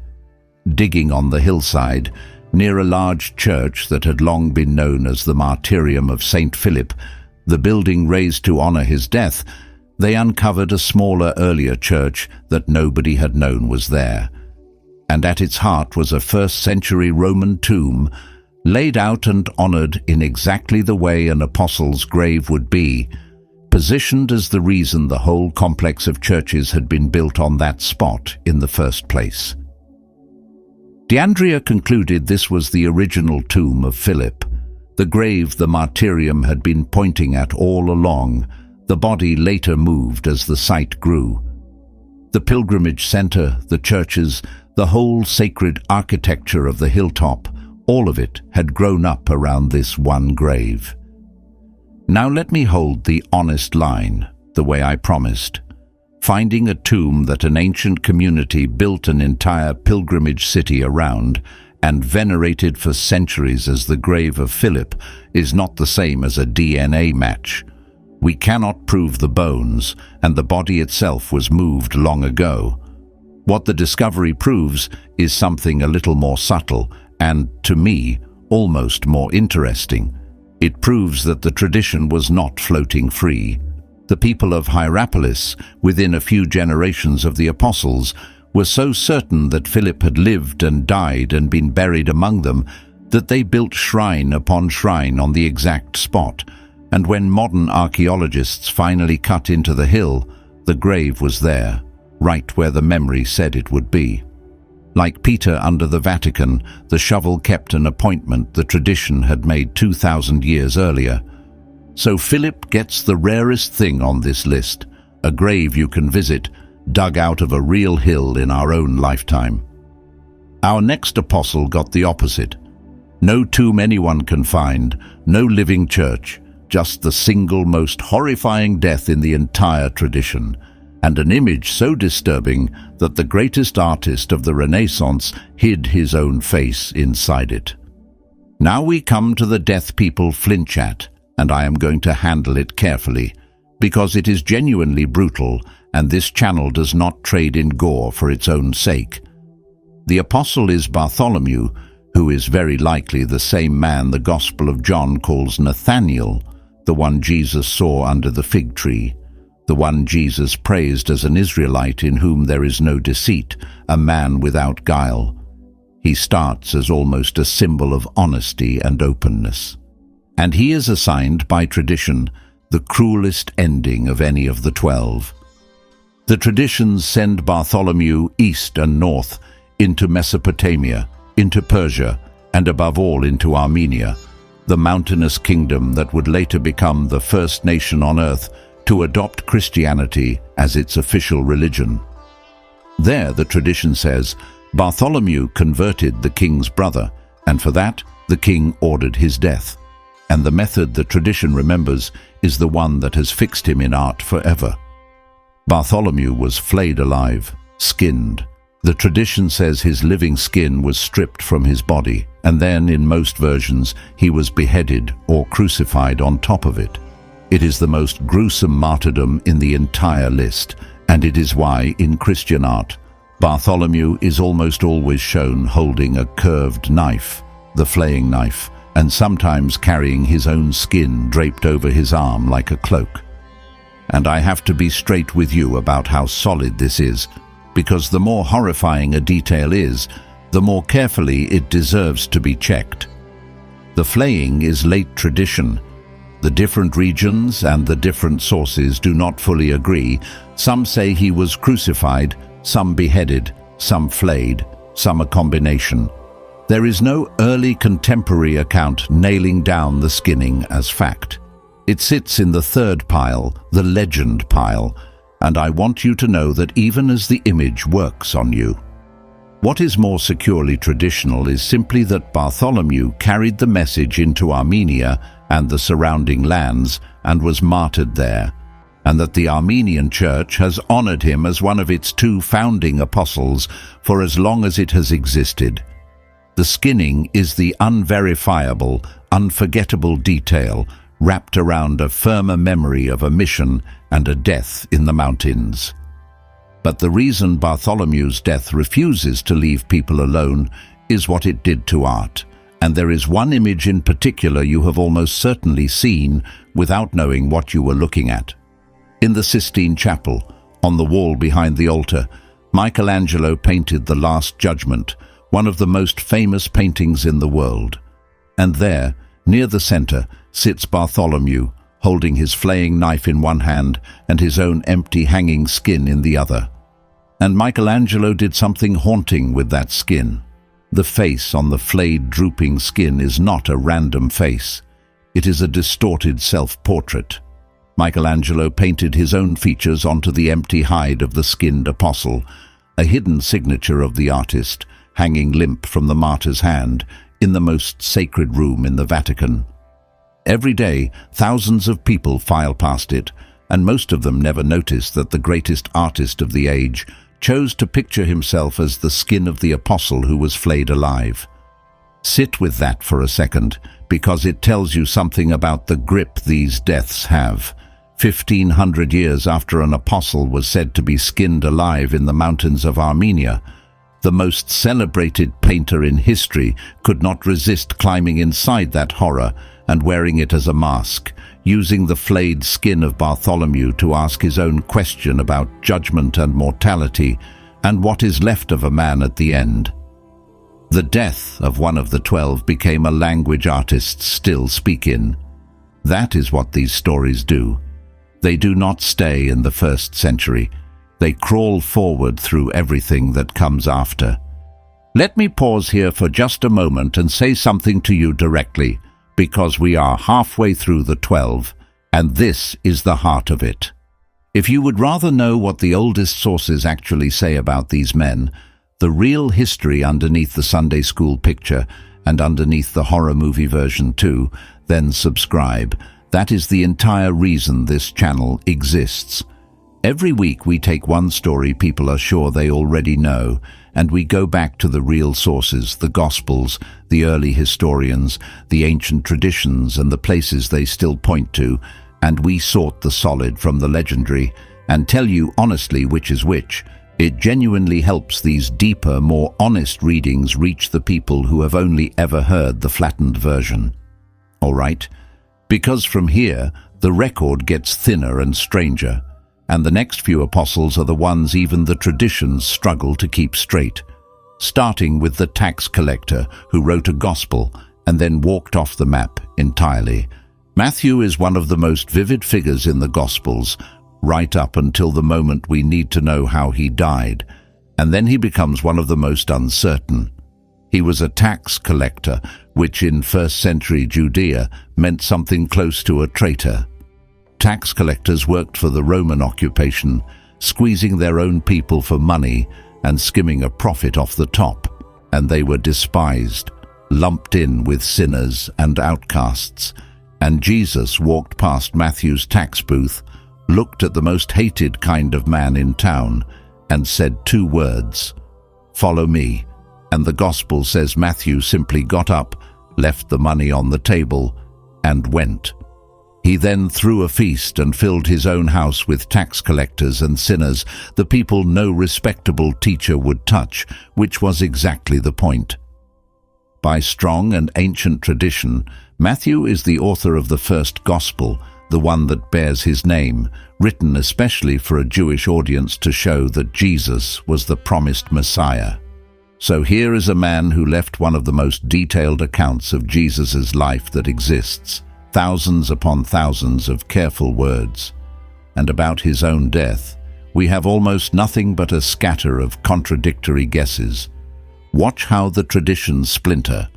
Digging on the hillside, near a large church that had long been known as the martyrdom of St. Philip, the building raised to honor his death, they uncovered a smaller, earlier church that nobody had known was there. And at its heart was a first-century Roman tomb, laid out and honored in exactly the way an apostle's grave would be, positioned as the reason the whole complex of churches had been built on that spot in the first place. D'Andrea concluded this was the original tomb of Philip, the grave the martyrium had been pointing at all along. The body later moved as the site grew. The pilgrimage center, the churches, the whole sacred architecture of the hilltop, all of it had grown up around this one grave. Now let me hold the honest line, the way I promised. Finding a tomb that an ancient community built an entire pilgrimage city around and venerated for centuries as the grave of Philip is not the same as a DNA match. We cannot prove the bones, and the body itself was moved long ago. What the discovery proves is something a little more subtle and, to me, almost more interesting. It proves that the tradition was not floating free. The people of Hierapolis, within a few generations of the apostles, were so certain that Philip had lived and died and been buried among them that they built shrine upon shrine on the exact spot, and when modern archaeologists finally cut into the hill, the grave was there, right where the memory said it would be. Like Peter under the Vatican, the shovel kept an appointment the tradition had made 2,000 years earlier. So Philip gets the rarest thing on this list, a grave you can visit, dug out of a real hill in our own lifetime. Our next apostle got the opposite. No tomb anyone can find, no living church, just the single most horrifying death in the entire tradition, and an image so disturbing that the greatest artist of the Renaissance hid his own face inside it. Now we come to the death people flinch at, and I am going to handle it carefully, because it is genuinely brutal, and this channel does not trade in gore for its own sake. The apostle is Bartholomew, who is very likely the same man the Gospel of John calls Nathanael, the one Jesus saw under the fig tree, the one Jesus praised as an Israelite in whom there is no deceit, a man without guile. He starts as almost a symbol of honesty and openness. And he is assigned by tradition the cruelest ending of any of the 12. The traditions send Bartholomew east and north, into Mesopotamia, into Persia, and above all into Armenia, the mountainous kingdom that would later become the first nation on earth to adopt Christianity as its official religion. There, the tradition says, Bartholomew converted the king's brother, and for that, the king ordered his death. And the method the tradition remembers is the one that has fixed him in art forever. Bartholomew was flayed alive, skinned. The tradition says his living skin was stripped from his body, and then, in most versions, he was beheaded or crucified on top of it. It is the most gruesome martyrdom in the entire list, and it is why, in Christian art, Bartholomew is almost always shown holding a curved knife, the flaying knife, and sometimes carrying his own skin draped over his arm like a cloak. And I have to be straight with you about how solid this is, because the more horrifying a detail is, the more carefully it deserves to be checked. The flaying is late tradition. The different regions and the different sources do not fully agree. Some say he was crucified, some beheaded, some flayed, some a combination. There is no early contemporary account nailing down the skinning as fact. It sits in the third pile, the legend pile, and I want you to know that even as the image works on you. What is more securely traditional is simply that Bartholomew carried the message into Armenia and the surrounding lands and was martyred there, and that the Armenian Church has honored him as one of its 2 founding apostles for as long as it has existed. The skinning is the unverifiable, unforgettable detail wrapped around a firmer memory of a mission and a death in the mountains. But the reason Bartholomew's death refuses to leave people alone is what it did to art, and there is one image in particular you have almost certainly seen without knowing what you were looking at. In the Sistine Chapel, on the wall behind the altar, Michelangelo painted the Last Judgment, one of the most famous paintings in the world. And there, near the center, sits Bartholomew, holding his flaying knife in one hand and his own empty hanging skin in the other. And Michelangelo did something haunting with that skin. The face on the flayed, drooping skin is not a random face. It is a distorted self-portrait. Michelangelo painted his own features onto the empty hide of the skinned apostle, a hidden signature of the artist, hanging limp from the martyr's hand in the most sacred room in the Vatican. Every day, thousands of people file past it, and most of them never notice that the greatest artist of the age chose to picture himself as the skin of the apostle who was flayed alive. Sit with that for a second, because it tells you something about the grip these deaths have. 1,500 years after an apostle was said to be skinned alive in the mountains of Armenia, the most celebrated painter in history could not resist climbing inside that horror and wearing it as a mask, using the flayed skin of Bartholomew to ask his own question about judgment and mortality, and what is left of a man at the end. The death of one of the 12 became a language artists still speak in. That is what these stories do. They do not stay in the 1st century. They crawl forward through everything that comes after. Let me pause here for just a moment and say something to you directly, because we are halfway through the 12, and this is the heart of it. If you would rather know what the oldest sources actually say about these men, the real history underneath the Sunday school picture and underneath the horror movie version too, then subscribe. That is the entire reason this channel exists. Every week we take one story people are sure they already know, and we go back to the real sources, the Gospels, the early historians, the ancient traditions and the places they still point to, and we sort the solid from the legendary and tell you honestly which is which. It genuinely helps these deeper, more honest readings reach the people who have only ever heard the flattened version. All right? Because from here, the record gets thinner and stranger, and the next few apostles are the ones even the traditions struggle to keep straight, starting with the tax collector who wrote a gospel and then walked off the map entirely. Matthew is one of the most vivid figures in the Gospels, right up until the moment we need to know how he died, and then he becomes one of the most uncertain. He was a tax collector, which in 1st century Judea meant something close to a traitor. Tax collectors worked for the Roman occupation, squeezing their own people for money and skimming a profit off the top, and they were despised, lumped in with sinners and outcasts. And Jesus walked past Matthew's tax booth, looked at the most hated kind of man in town, and said 2 words, "Follow me." And the Gospel says Matthew simply got up, left the money on the table, and went. He then threw a feast and filled his own house with tax collectors and sinners, the people no respectable teacher would touch, which was exactly the point. By strong and ancient tradition, Matthew is the author of the first Gospel, the one that bears his name, written especially for a Jewish audience to show that Jesus was the promised Messiah. So here is a man who left one of the most detailed accounts of Jesus' life that exists, thousands upon thousands of careful words. And about his own death, we have almost nothing but a scatter of contradictory guesses. Watch how the traditions splinter.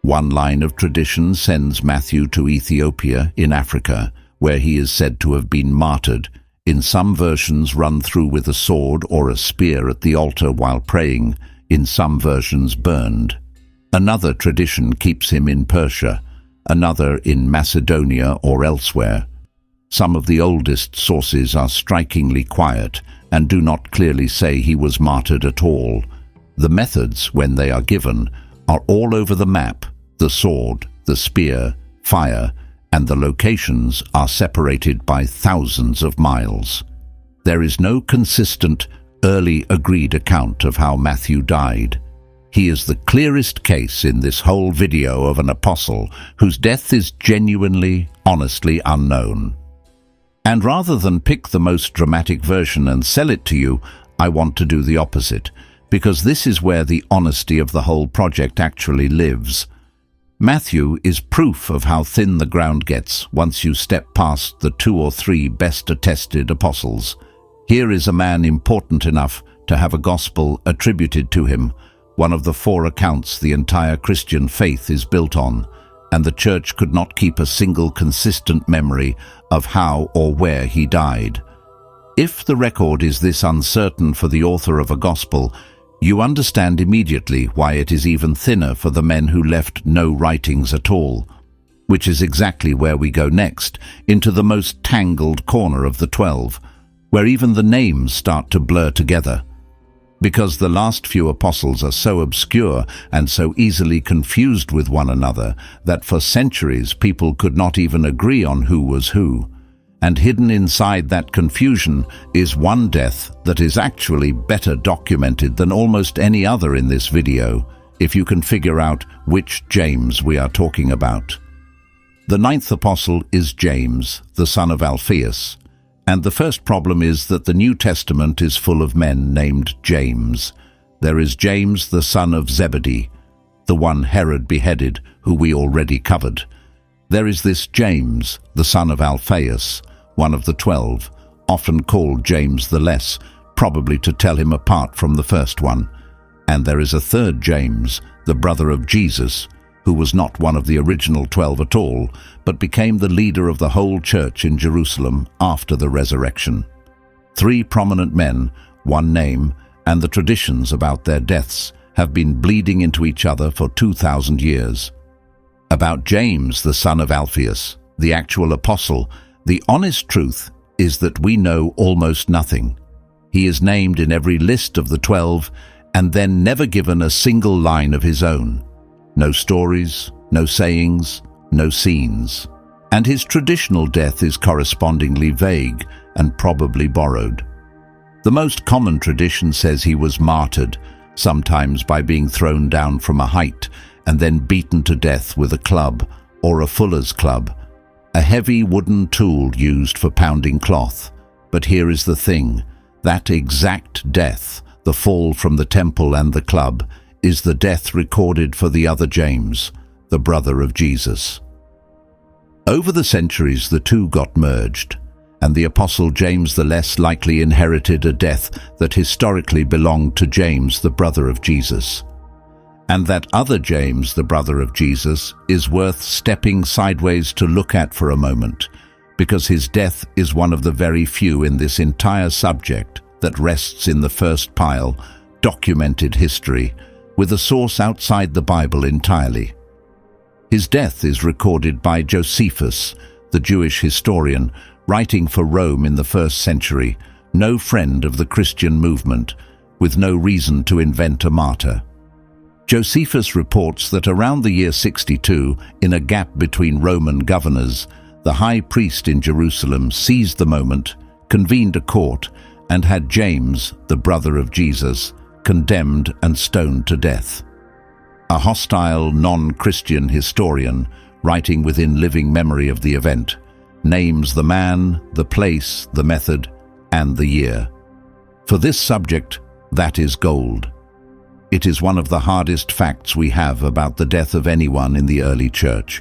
One line of tradition sends Matthew to Ethiopia in Africa, where he is said to have been martyred, in some versions run through with a sword or a spear at the altar while praying, in some versions burned. Another tradition keeps him in Persia, another in Macedonia or elsewhere. Some of the oldest sources are strikingly quiet and do not clearly say he was martyred at all. The methods, when they are given, are all over the map. The sword, the spear, fire, and the locations are separated by thousands of miles. There is no consistent, early agreed account of how Matthew died. He is the clearest case in this whole video of an apostle whose death is genuinely, honestly unknown. And rather than pick the most dramatic version and sell it to you, I want to do the opposite, because this is where the honesty of the whole project actually lives. Matthew is proof of how thin the ground gets once you step past the 2 or 3 best attested apostles. Here is a man important enough to have a gospel attributed to him, one of the 4 accounts the entire Christian faith is built on, and the church could not keep a single consistent memory of how or where he died. If the record is this uncertain for the author of a gospel, you understand immediately why it is even thinner for the men who left no writings at all, which is exactly where we go next, into the most tangled corner of the 12, where even the names start to blur together. Because the last few apostles are so obscure and so easily confused with one another that for centuries people could not even agree on who was who. And hidden inside that confusion is one death that is actually better documented than almost any other in this video, if you can figure out which James we are talking about. The 9th apostle is James, the son of Alphaeus. And the first problem is that the New Testament is full of men named James. There is James, the son of Zebedee, the one Herod beheaded, who we already covered. There is this James, the son of Alphaeus, one of the 12, often called James the Less, probably to tell him apart from the first one. And there is a third James, the brother of Jesus, who was not one of the original 12 at all, but became the leader of the whole church in Jerusalem after the resurrection. 3 prominent men, one name, and the traditions about their deaths have been bleeding into each other for 2,000 years. About James, the son of Alphaeus, the actual apostle, the honest truth is that we know almost nothing. He is named in every list of the 12 and then never given a single line of his own. No stories, no sayings, no scenes. And his traditional death is correspondingly vague and probably borrowed. The most common tradition says he was martyred, sometimes by being thrown down from a height and then beaten to death with a club or a fuller's club, a heavy wooden tool used for pounding cloth. But here is the thing, that exact death, the fall from the temple and the club, is the death recorded for the other James, the brother of Jesus. Over the centuries, the two got merged, and the apostle James the Less likely inherited a death that historically belonged to James, the brother of Jesus. And that other James, the brother of Jesus, is worth stepping sideways to look at for a moment, because his death is one of the very few in this entire subject that rests in the first pile, documented history, with a source outside the Bible entirely. His death is recorded by Josephus, the Jewish historian, writing for Rome in the 1st century, no friend of the Christian movement, with no reason to invent a martyr. Josephus reports that around the year 62, in a gap between Roman governors, the high priest in Jerusalem seized the moment, convened a court, and had James, the brother of Jesus, condemned and stoned to death. a hostile, non-Christian historian writing within living memory of the event, names the man, the place, the method, and the year. For this subject, that is gold. It is one of the hardest facts we have about the death of anyone in the early church.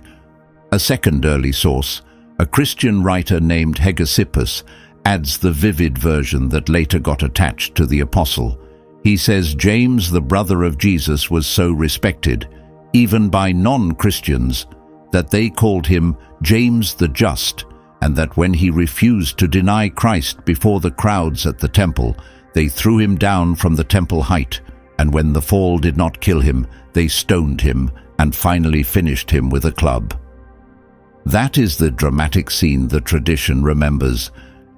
A second early source, a Christian writer named Hegesippus, adds the vivid version that later got attached to the apostle. He says James, the brother of Jesus, was so respected, even by non-Christians, that they called him James the Just, and that when he refused to deny Christ before the crowds at the temple, they threw him down from the temple height, and when the fall did not kill him, they stoned him and finally finished him with a club. That is the dramatic scene the tradition remembers,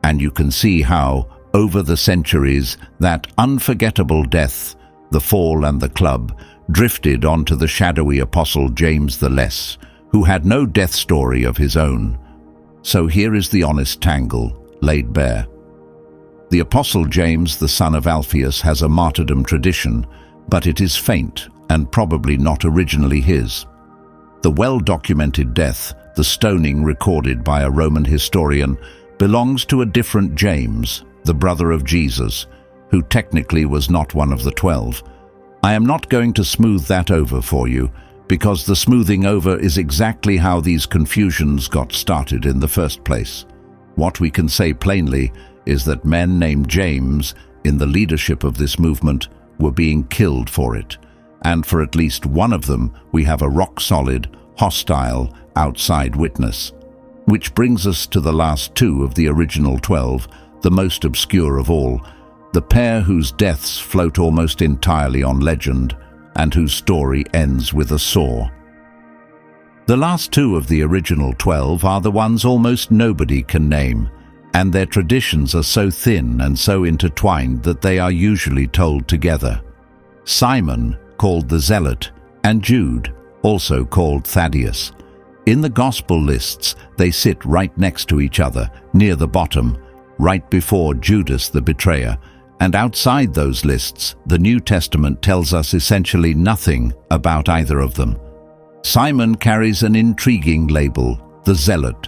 and you can see how, over the centuries, that unforgettable death, the fall and the club, drifted onto the shadowy apostle James the Less, who had no death story of his own. So here is the honest tangle, laid bare. The apostle James, the son of Alphaeus, has a martyrdom tradition, but it is faint and probably not originally his. The well-documented death, the stoning recorded by a Roman historian, belongs to a different James, the brother of Jesus, who technically was not one of the 12. I am not going to smooth that over for you, because the smoothing over is exactly how these confusions got started in the first place. What we can say plainly is that men named James, in the leadership of this movement, were being killed for it, and for at least one of them we have a rock-solid, hostile, outside witness. Which brings us to the last two of the original 12, the most obscure of all, the pair whose deaths float almost entirely on legend, and whose story ends with a saw. The last two of the original 12 are the ones almost nobody can name, and their traditions are so thin and so intertwined that they are usually told together. Simon, called the Zealot, and Jude, also called Thaddeus. In the Gospel lists, they sit right next to each other, near the bottom, right before Judas the betrayer, and outside those lists, the New Testament tells us essentially nothing about either of them. Simon carries an intriguing label, the Zealot.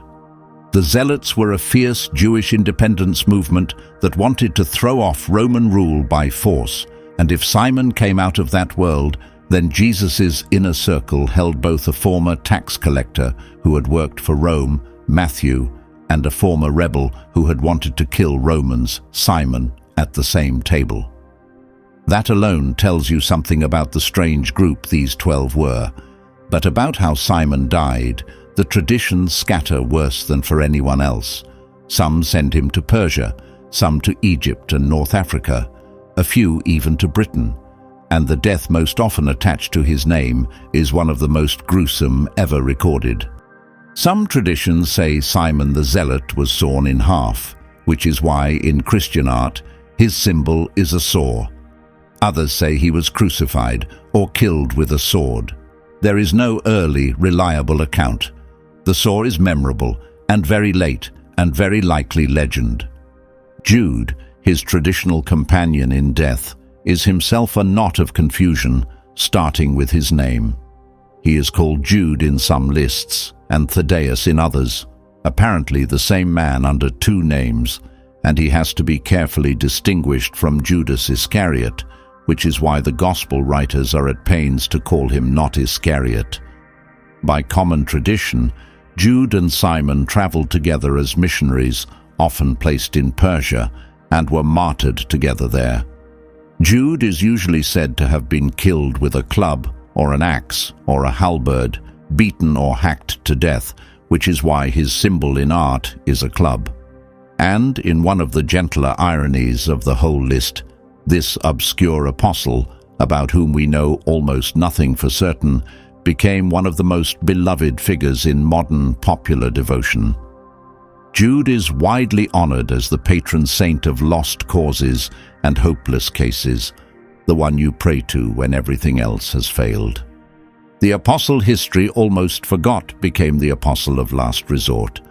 The Zealots were a fierce Jewish independence movement that wanted to throw off Roman rule by force, and if Simon came out of that world, then Jesus' inner circle held both a former tax collector who had worked for Rome, Matthew, and a former rebel who had wanted to kill Romans, Simon, at the same table. That alone tells you something about the strange group these 12 were, but about how Simon died, the traditions scatter worse than for anyone else. Some send him to Persia, some to Egypt and North Africa, a few even to Britain, and the death most often attached to his name is one of the most gruesome ever recorded. Some traditions say Simon the Zealot was sawn in half, which is why in Christian art his symbol is a saw. Others say he was crucified or killed with a sword. There is no early, reliable account. The saw is memorable and very late and very likely legend. Jude, his traditional companion in death, is himself a knot of confusion, starting with his name. He is called Jude in some lists and Thaddeus in others, apparently the same man under two names, and he has to be carefully distinguished from Judas Iscariot, which is why the Gospel writers are at pains to call him not Iscariot. By common tradition, Jude and Simon traveled together as missionaries, often placed in Persia, and were martyred together there. Jude is usually said to have been killed with a club or an axe or a halberd, beaten or hacked to death, which is why his symbol in art is a club. And in one of the gentler ironies of the whole list, this obscure apostle, about whom we know almost nothing for certain, became one of the most beloved figures in modern popular devotion. Jude is widely honored as the patron saint of lost causes and hopeless cases, the one you pray to when everything else has failed. The apostle history almost forgot became the apostle of last resort.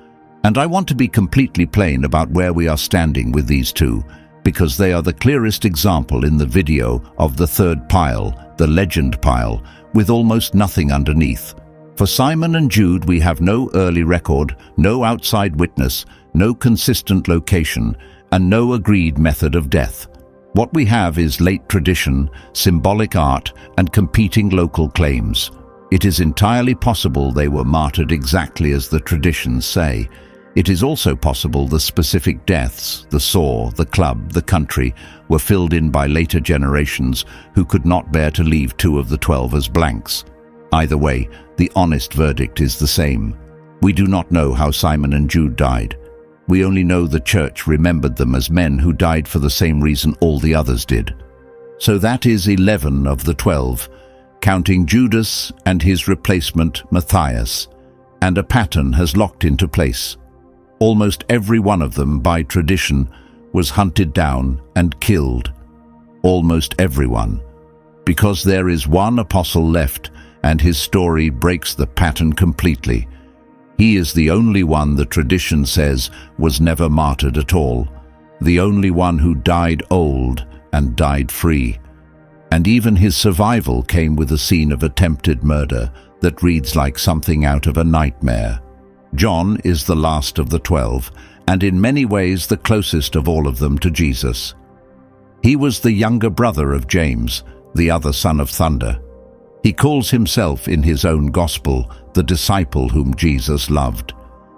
And I want to be completely plain about where we are standing with these two, because they are the clearest example in the video of the third pile, the legend pile, with almost nothing underneath. For Simon and Jude we have no early record, no outside witness, no consistent location, and no agreed method of death. What we have is late tradition, symbolic art, and competing local claims. It is entirely possible they were martyred exactly as the traditions say. It is also possible the specific deaths, the saw, the club, the country, were filled in by later generations who could not bear to leave 2 of the 12 as blanks. Either way, the honest verdict is the same. We do not know how Simon and Jude died. We only know the church remembered them as men who died for the same reason all the others did. So that is 11 of the 12, counting Judas and his replacement Matthias, and a pattern has locked into place. Almost every one of them, by tradition, was hunted down and killed. Almost everyone. Because there is one apostle left, and his story breaks the pattern completely. He is the only one the tradition says was never martyred at all, the only one who died old and died free. And even his survival came with a scene of attempted murder that reads like something out of a nightmare. John is the last of the 12, and in many ways the closest of all of them to Jesus. He was the younger brother of James, the other son of thunder. He calls himself in his own gospel the disciple whom Jesus loved.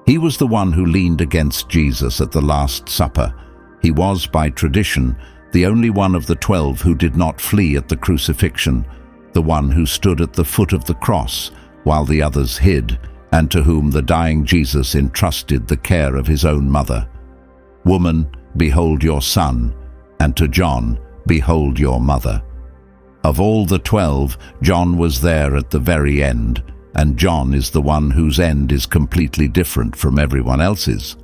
He was the one who leaned against Jesus at the Last Supper. He was, by tradition, the only one of the 12 who did not flee at the crucifixion, the one who stood at the foot of the cross while the others hid, and to whom the dying Jesus entrusted the care of his own mother. "Woman, behold your son," and to John, "Behold your mother." Of all the 12, John was there at the very end, and John is the one whose end is completely different from everyone else's.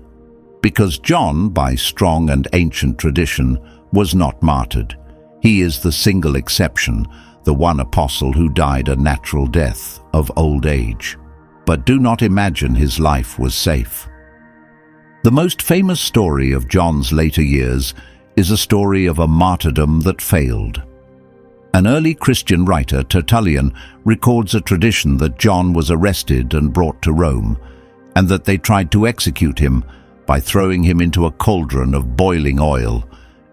Because John, by strong and ancient tradition, was not martyred. He is the single exception, the one apostle who died a natural death of old age. But do not imagine his life was safe. The most famous story of John's later years is a story of a martyrdom that failed. An early Christian writer, Tertullian, records a tradition that John was arrested and brought to Rome, and that they tried to execute him by throwing him into a cauldron of boiling oil.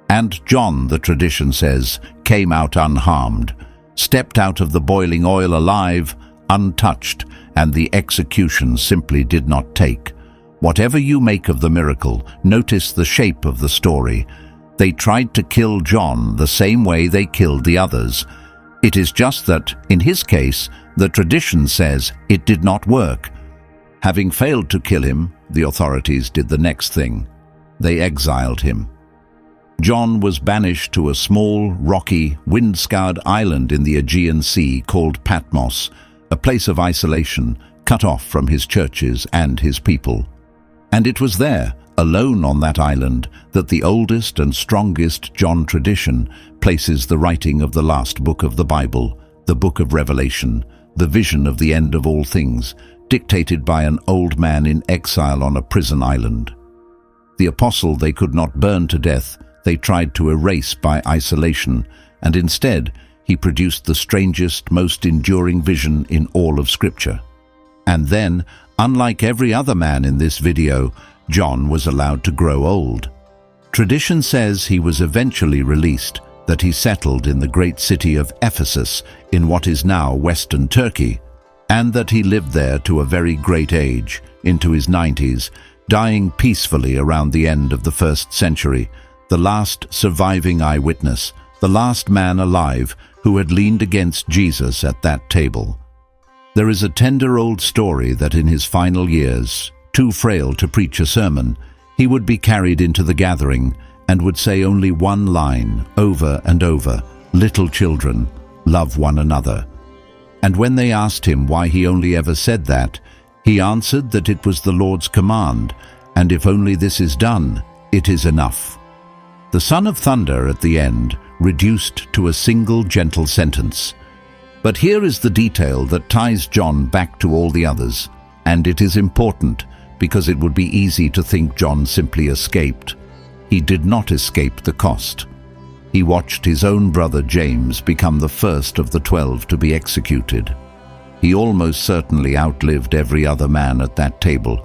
And John, the tradition says, came out unharmed, stepped out of the boiling oil alive, untouched, and the execution simply did not take. Whatever you make of the miracle, notice the shape of the story. They tried to kill John the same way they killed the others. It is just that, in his case, the tradition says it did not work. Having failed to kill him, the authorities did the next thing. They exiled him. John was banished to a small, rocky, wind-scoured island in the Aegean Sea called Patmos, a place of isolation, cut off from his churches and his people. And it was there, alone on that island, that the oldest and strongest John tradition places the writing of the last book of the Bible, the book of Revelation, the vision of the end of all things, dictated by an old man in exile on a prison island. The apostle they could not burn to death, they tried to erase by isolation, and instead he produced the strangest, most enduring vision in all of Scripture. And then, unlike every other man in this video, John was allowed to grow old. Tradition says he was eventually released, that he settled in the great city of Ephesus in what is now Western Turkey, and that he lived there to a very great age, into his 90s, dying peacefully around the end of the 1st century, the last surviving eyewitness, the last man alive who had leaned against Jesus at that table. There is a tender old story that in his final years, too frail to preach a sermon, he would be carried into the gathering and would say only one line over and over, "Little children, love one another." And when they asked him why he only ever said that, he answered that it was the Lord's command, and if only this is done, it is enough. The Son of Thunder at the end reduced to a single gentle sentence. But here is the detail that ties John back to all the others, and it is important because it would be easy to think John simply escaped. He did not escape the cost. He watched his own brother James become the first of the 12 to be executed. He almost certainly outlived every other man at that table,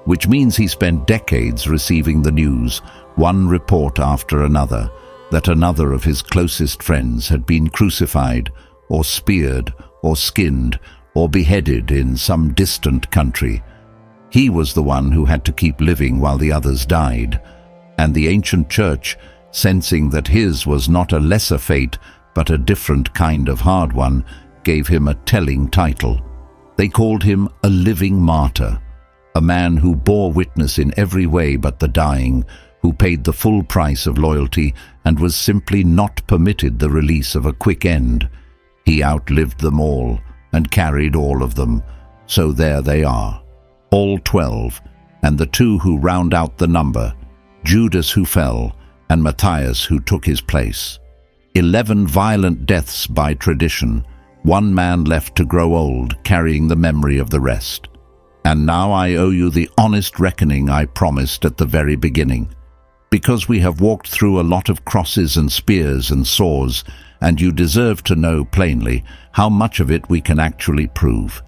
which means he spent decades receiving the news, one report after another, that another of his closest friends had been crucified, or speared, or skinned, or beheaded in some distant country. He was the one who had to keep living while the others died, and the ancient church, sensing that his was not a lesser fate but a different kind of hard one, gave him a telling title. They called him a living martyr, a man who bore witness in every way but the dying, who paid the full price of loyalty and was simply not permitted the release of a quick end. He outlived them all and carried all of them, so there they are, all 12, and the 2 who round out the number, Judas who fell, and Matthias who took his place. 11 violent deaths by tradition, 1 man left to grow old, carrying the memory of the rest. And now I owe you the honest reckoning I promised at the very beginning, because we have walked through a lot of crosses and spears and swords, and you deserve to know plainly how much of it we can actually prove.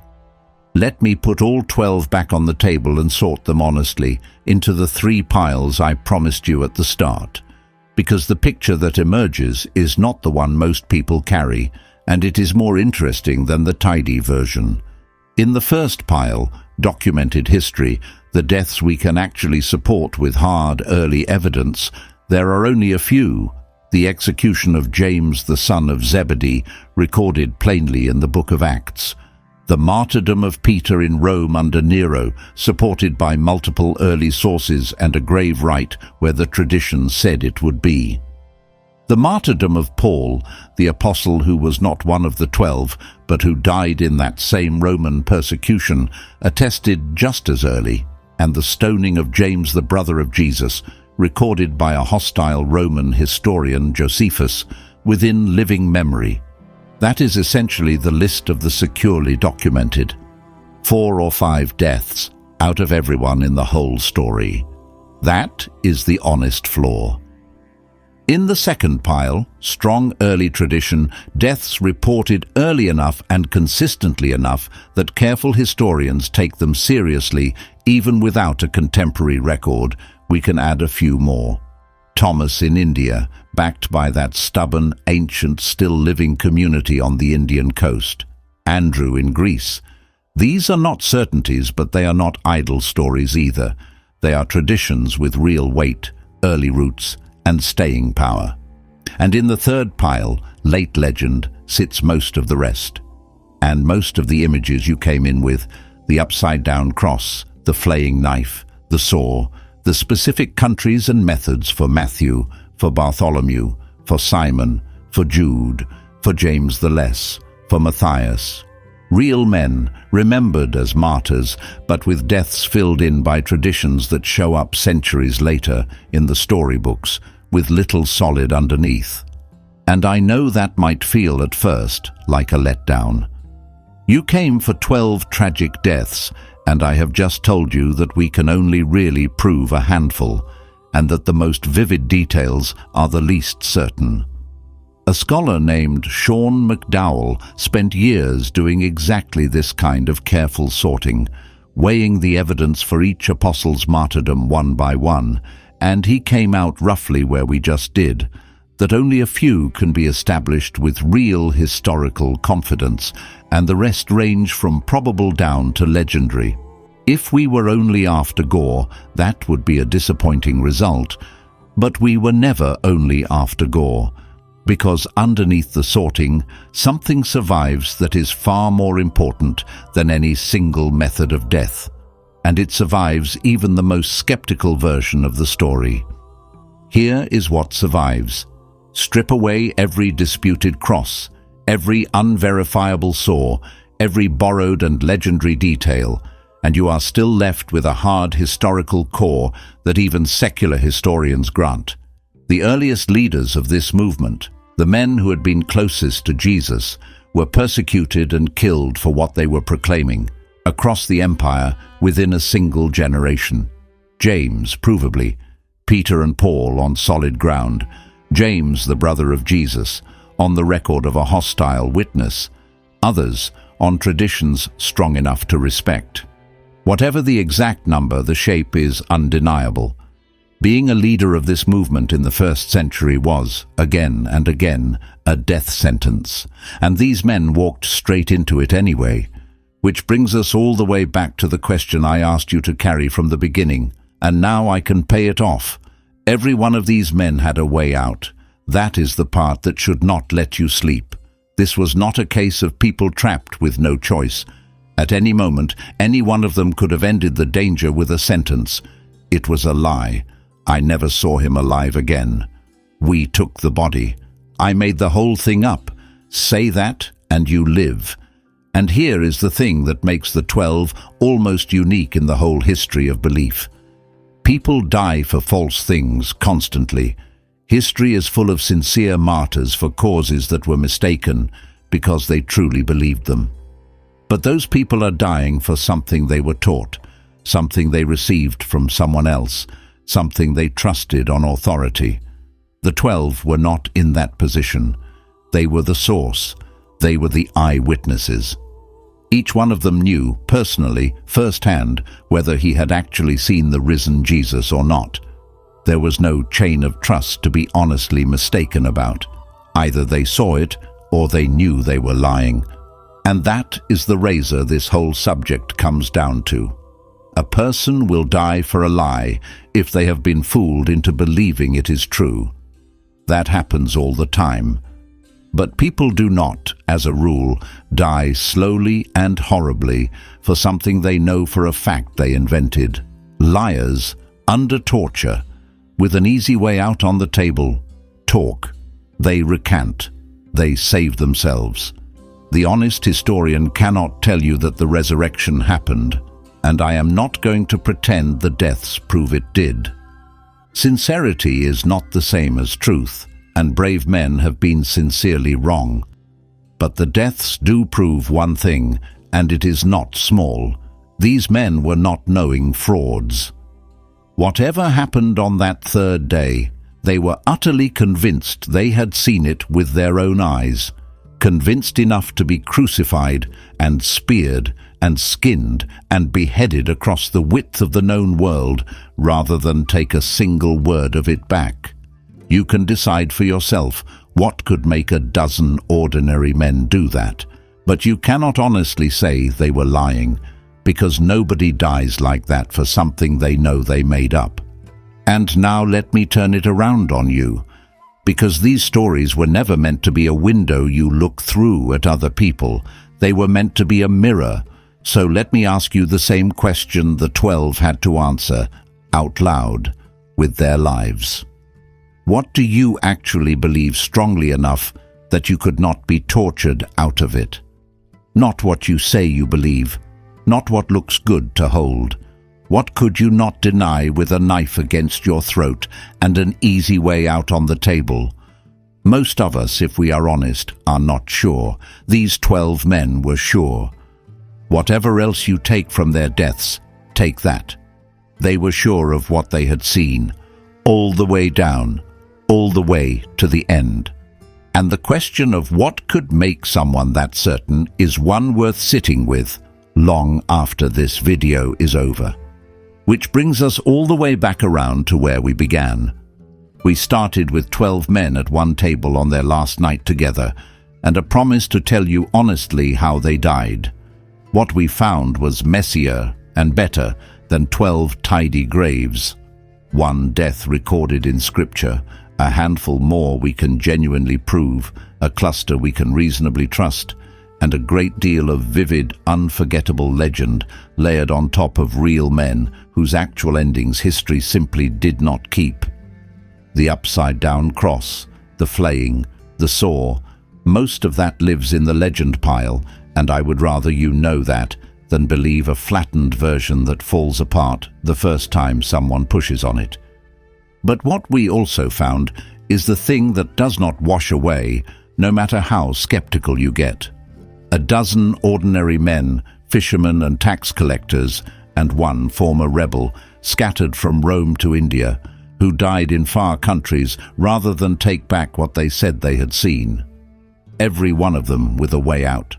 Let me put all 12 back on the table and sort them honestly into the 3 piles I promised you at the start, because the picture that emerges is not the one most people carry, and it is more interesting than the tidy version. In the first pile, documented history, the deaths we can actually support with hard early evidence, there are only a few. The execution of James the son of Zebedee, recorded plainly in the book of Acts. The martyrdom of Peter in Rome under Nero, supported by multiple early sources and a grave right where the tradition said it would be. The martyrdom of Paul, the apostle who was not one of the 12, but who died in that same Roman persecution, attested just as early, and the stoning of James the brother of Jesus, recorded by a hostile Roman historian, Josephus, within living memory. That is essentially the list of the securely documented. 4 or 5 deaths out of everyone in the whole story. That is the honest flaw. In the second pile, strong early tradition, deaths reported early enough and consistently enough that careful historians take them seriously even without a contemporary record. We can add a few more. Thomas in India, backed by that stubborn, ancient, still-living community on the Indian coast. Andrew in Greece. These are not certainties, but they are not idle stories either. They are traditions with real weight, early roots, and staying power. And in the third pile, late legend, sits most of the rest. And most of the images you came in with, the upside-down cross, the flaying knife, the saw, the specific countries and methods for Matthew, for Bartholomew, for Simon, for Jude, for James the Less, for Matthias. Real men, remembered as martyrs, but with deaths filled in by traditions that show up centuries later in the storybooks, with little solid underneath. And I know that might feel at first like a letdown. You came for 12 tragic deaths, and I have just told you that we can only really prove a handful, and that the most vivid details are the least certain. A scholar named Sean McDowell spent years doing exactly this kind of careful sorting, weighing the evidence for each apostle's martyrdom one by one, and he came out roughly where we just did, that only a few can be established with real historical confidence, and the rest range from probable down to legendary. If we were only after gore, that would be a disappointing result, but we were never only after gore, because underneath the sorting, something survives that is far more important than any single method of death, and it survives even the most skeptical version of the story. Here is what survives. Strip away every disputed cross, every unverifiable saw, every borrowed and legendary detail, and you are still left with a hard historical core that even secular historians grant. The earliest leaders of this movement, the men who had been closest to Jesus, were persecuted and killed for what they were proclaiming, across the empire within a single generation. James, provably, Peter and Paul on solid ground, James, the brother of Jesus, on the record of a hostile witness, others on traditions strong enough to respect. Whatever the exact number, the shape is undeniable. Being a leader of this movement in the 1st century was, again and again, a death sentence, and these men walked straight into it anyway. Which brings us all the way back to the question I asked you to carry from the beginning, and now I can pay it off. Every one of these men had a way out. That is the part that should not let you sleep. This was not a case of people trapped with no choice. At any moment, any one of them could have ended the danger with a sentence. It was a lie. I never saw him alive again. We took the body. I made the whole thing up. Say that, and you live. And here is the thing that makes the 12 almost unique in the whole history of belief. People die for false things constantly. History is full of sincere martyrs for causes that were mistaken because they truly believed them. But those people are dying for something they were taught, something they received from someone else, something they trusted on authority. The 12 were not in that position. They were the source. They were the eyewitnesses. Each one of them knew, personally, firsthand, whether he had actually seen the risen Jesus or not. There was no chain of trust to be honestly mistaken about. Either they saw it, or they knew they were lying. And that is the razor this whole subject comes down to. A person will die for a lie if they have been fooled into believing it is true. That happens all the time. But people do not, as a rule, die slowly and horribly for something they know for a fact they invented. Liars, under torture, with an easy way out on the table, talk. They recant. They save themselves. The honest historian cannot tell you that the resurrection happened, and I am not going to pretend the deaths prove it did. Sincerity is not the same as truth, and brave men have been sincerely wrong. But the deaths do prove one thing, and it is not small. These men were not knowing frauds. Whatever happened on that 3rd day, they were utterly convinced they had seen it with their own eyes, convinced enough to be crucified and speared and skinned and beheaded across the width of the known world rather than take a single word of it back. You can decide for yourself what could make a dozen ordinary men do that, but you cannot honestly say they were lying, because nobody dies like that for something they know they made up. And now let me turn it around on you, because these stories were never meant to be a window you look through at other people. They were meant to be a mirror. So let me ask you the same question the 12 had to answer, out loud, with their lives. What do you actually believe strongly enough that you could not be tortured out of it? Not what you say you believe, not what looks good to hold. What could you not deny with a knife against your throat and an easy way out on the table? Most of us, if we are honest, are not sure. These 12 men were sure. Whatever else you take from their deaths, take that. They were sure of what they had seen, all the way down, all the way to the end. And the question of what could make someone that certain is one worth sitting with long after this video is over. Which brings us all the way back around to where we began. We started with 12 men at one table on their last night together, and a promise to tell you honestly how they died. What we found was messier and better than 12 tidy graves. One death recorded in Scripture, a handful more we can genuinely prove, a cluster we can reasonably trust, and a great deal of vivid, unforgettable legend layered on top of real men whose actual endings history simply did not keep. The upside-down cross, the flaying, the saw, most of that lives in the legend pile, and I would rather you know that than believe a flattened version that falls apart the first time someone pushes on it. But what we also found is the thing that does not wash away, no matter how skeptical you get. A dozen ordinary men, fishermen and tax collectors, and one former rebel, scattered from Rome to India, who died in far countries rather than take back what they said they had seen. Every one of them with a way out,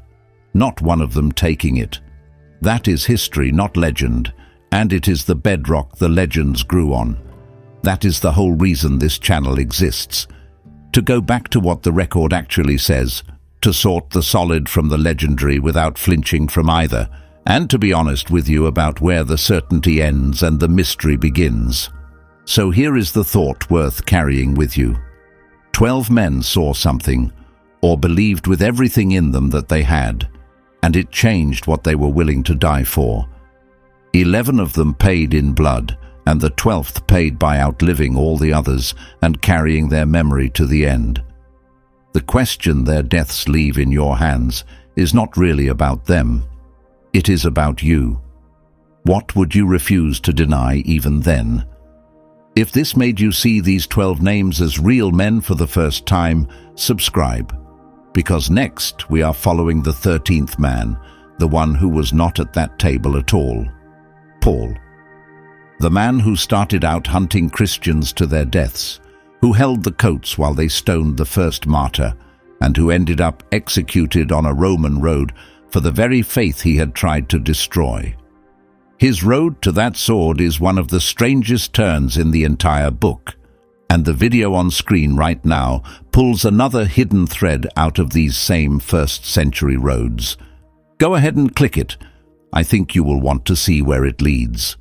not one of them taking it. That is history, not legend, and it is the bedrock the legends grew on. That is the whole reason this channel exists. To go back to what the record actually says, to sort the solid from the legendary without flinching from either, and to be honest with you about where the certainty ends and the mystery begins. So here is the thought worth carrying with you. 12 men saw something, or believed with everything in them that they had, and it changed what they were willing to die for. 11 of them paid in blood, and the 12th paid by outliving all the others and carrying their memory to the end. The question their deaths leave in your hands is not really about them. It is about you. What would you refuse to deny even then? If this made you see these 12 names as real men for the first time, subscribe. Because next we are following the 13th man, the one who was not at that table at all. Paul. The man who started out hunting Christians to their deaths, who held the coats while they stoned the first martyr, and who ended up executed on a Roman road for the very faith he had tried to destroy. His road to that sword is one of the strangest turns in the entire book, and the video on screen right now pulls another hidden thread out of these same first-century roads. Go ahead and click it. I think you will want to see where it leads.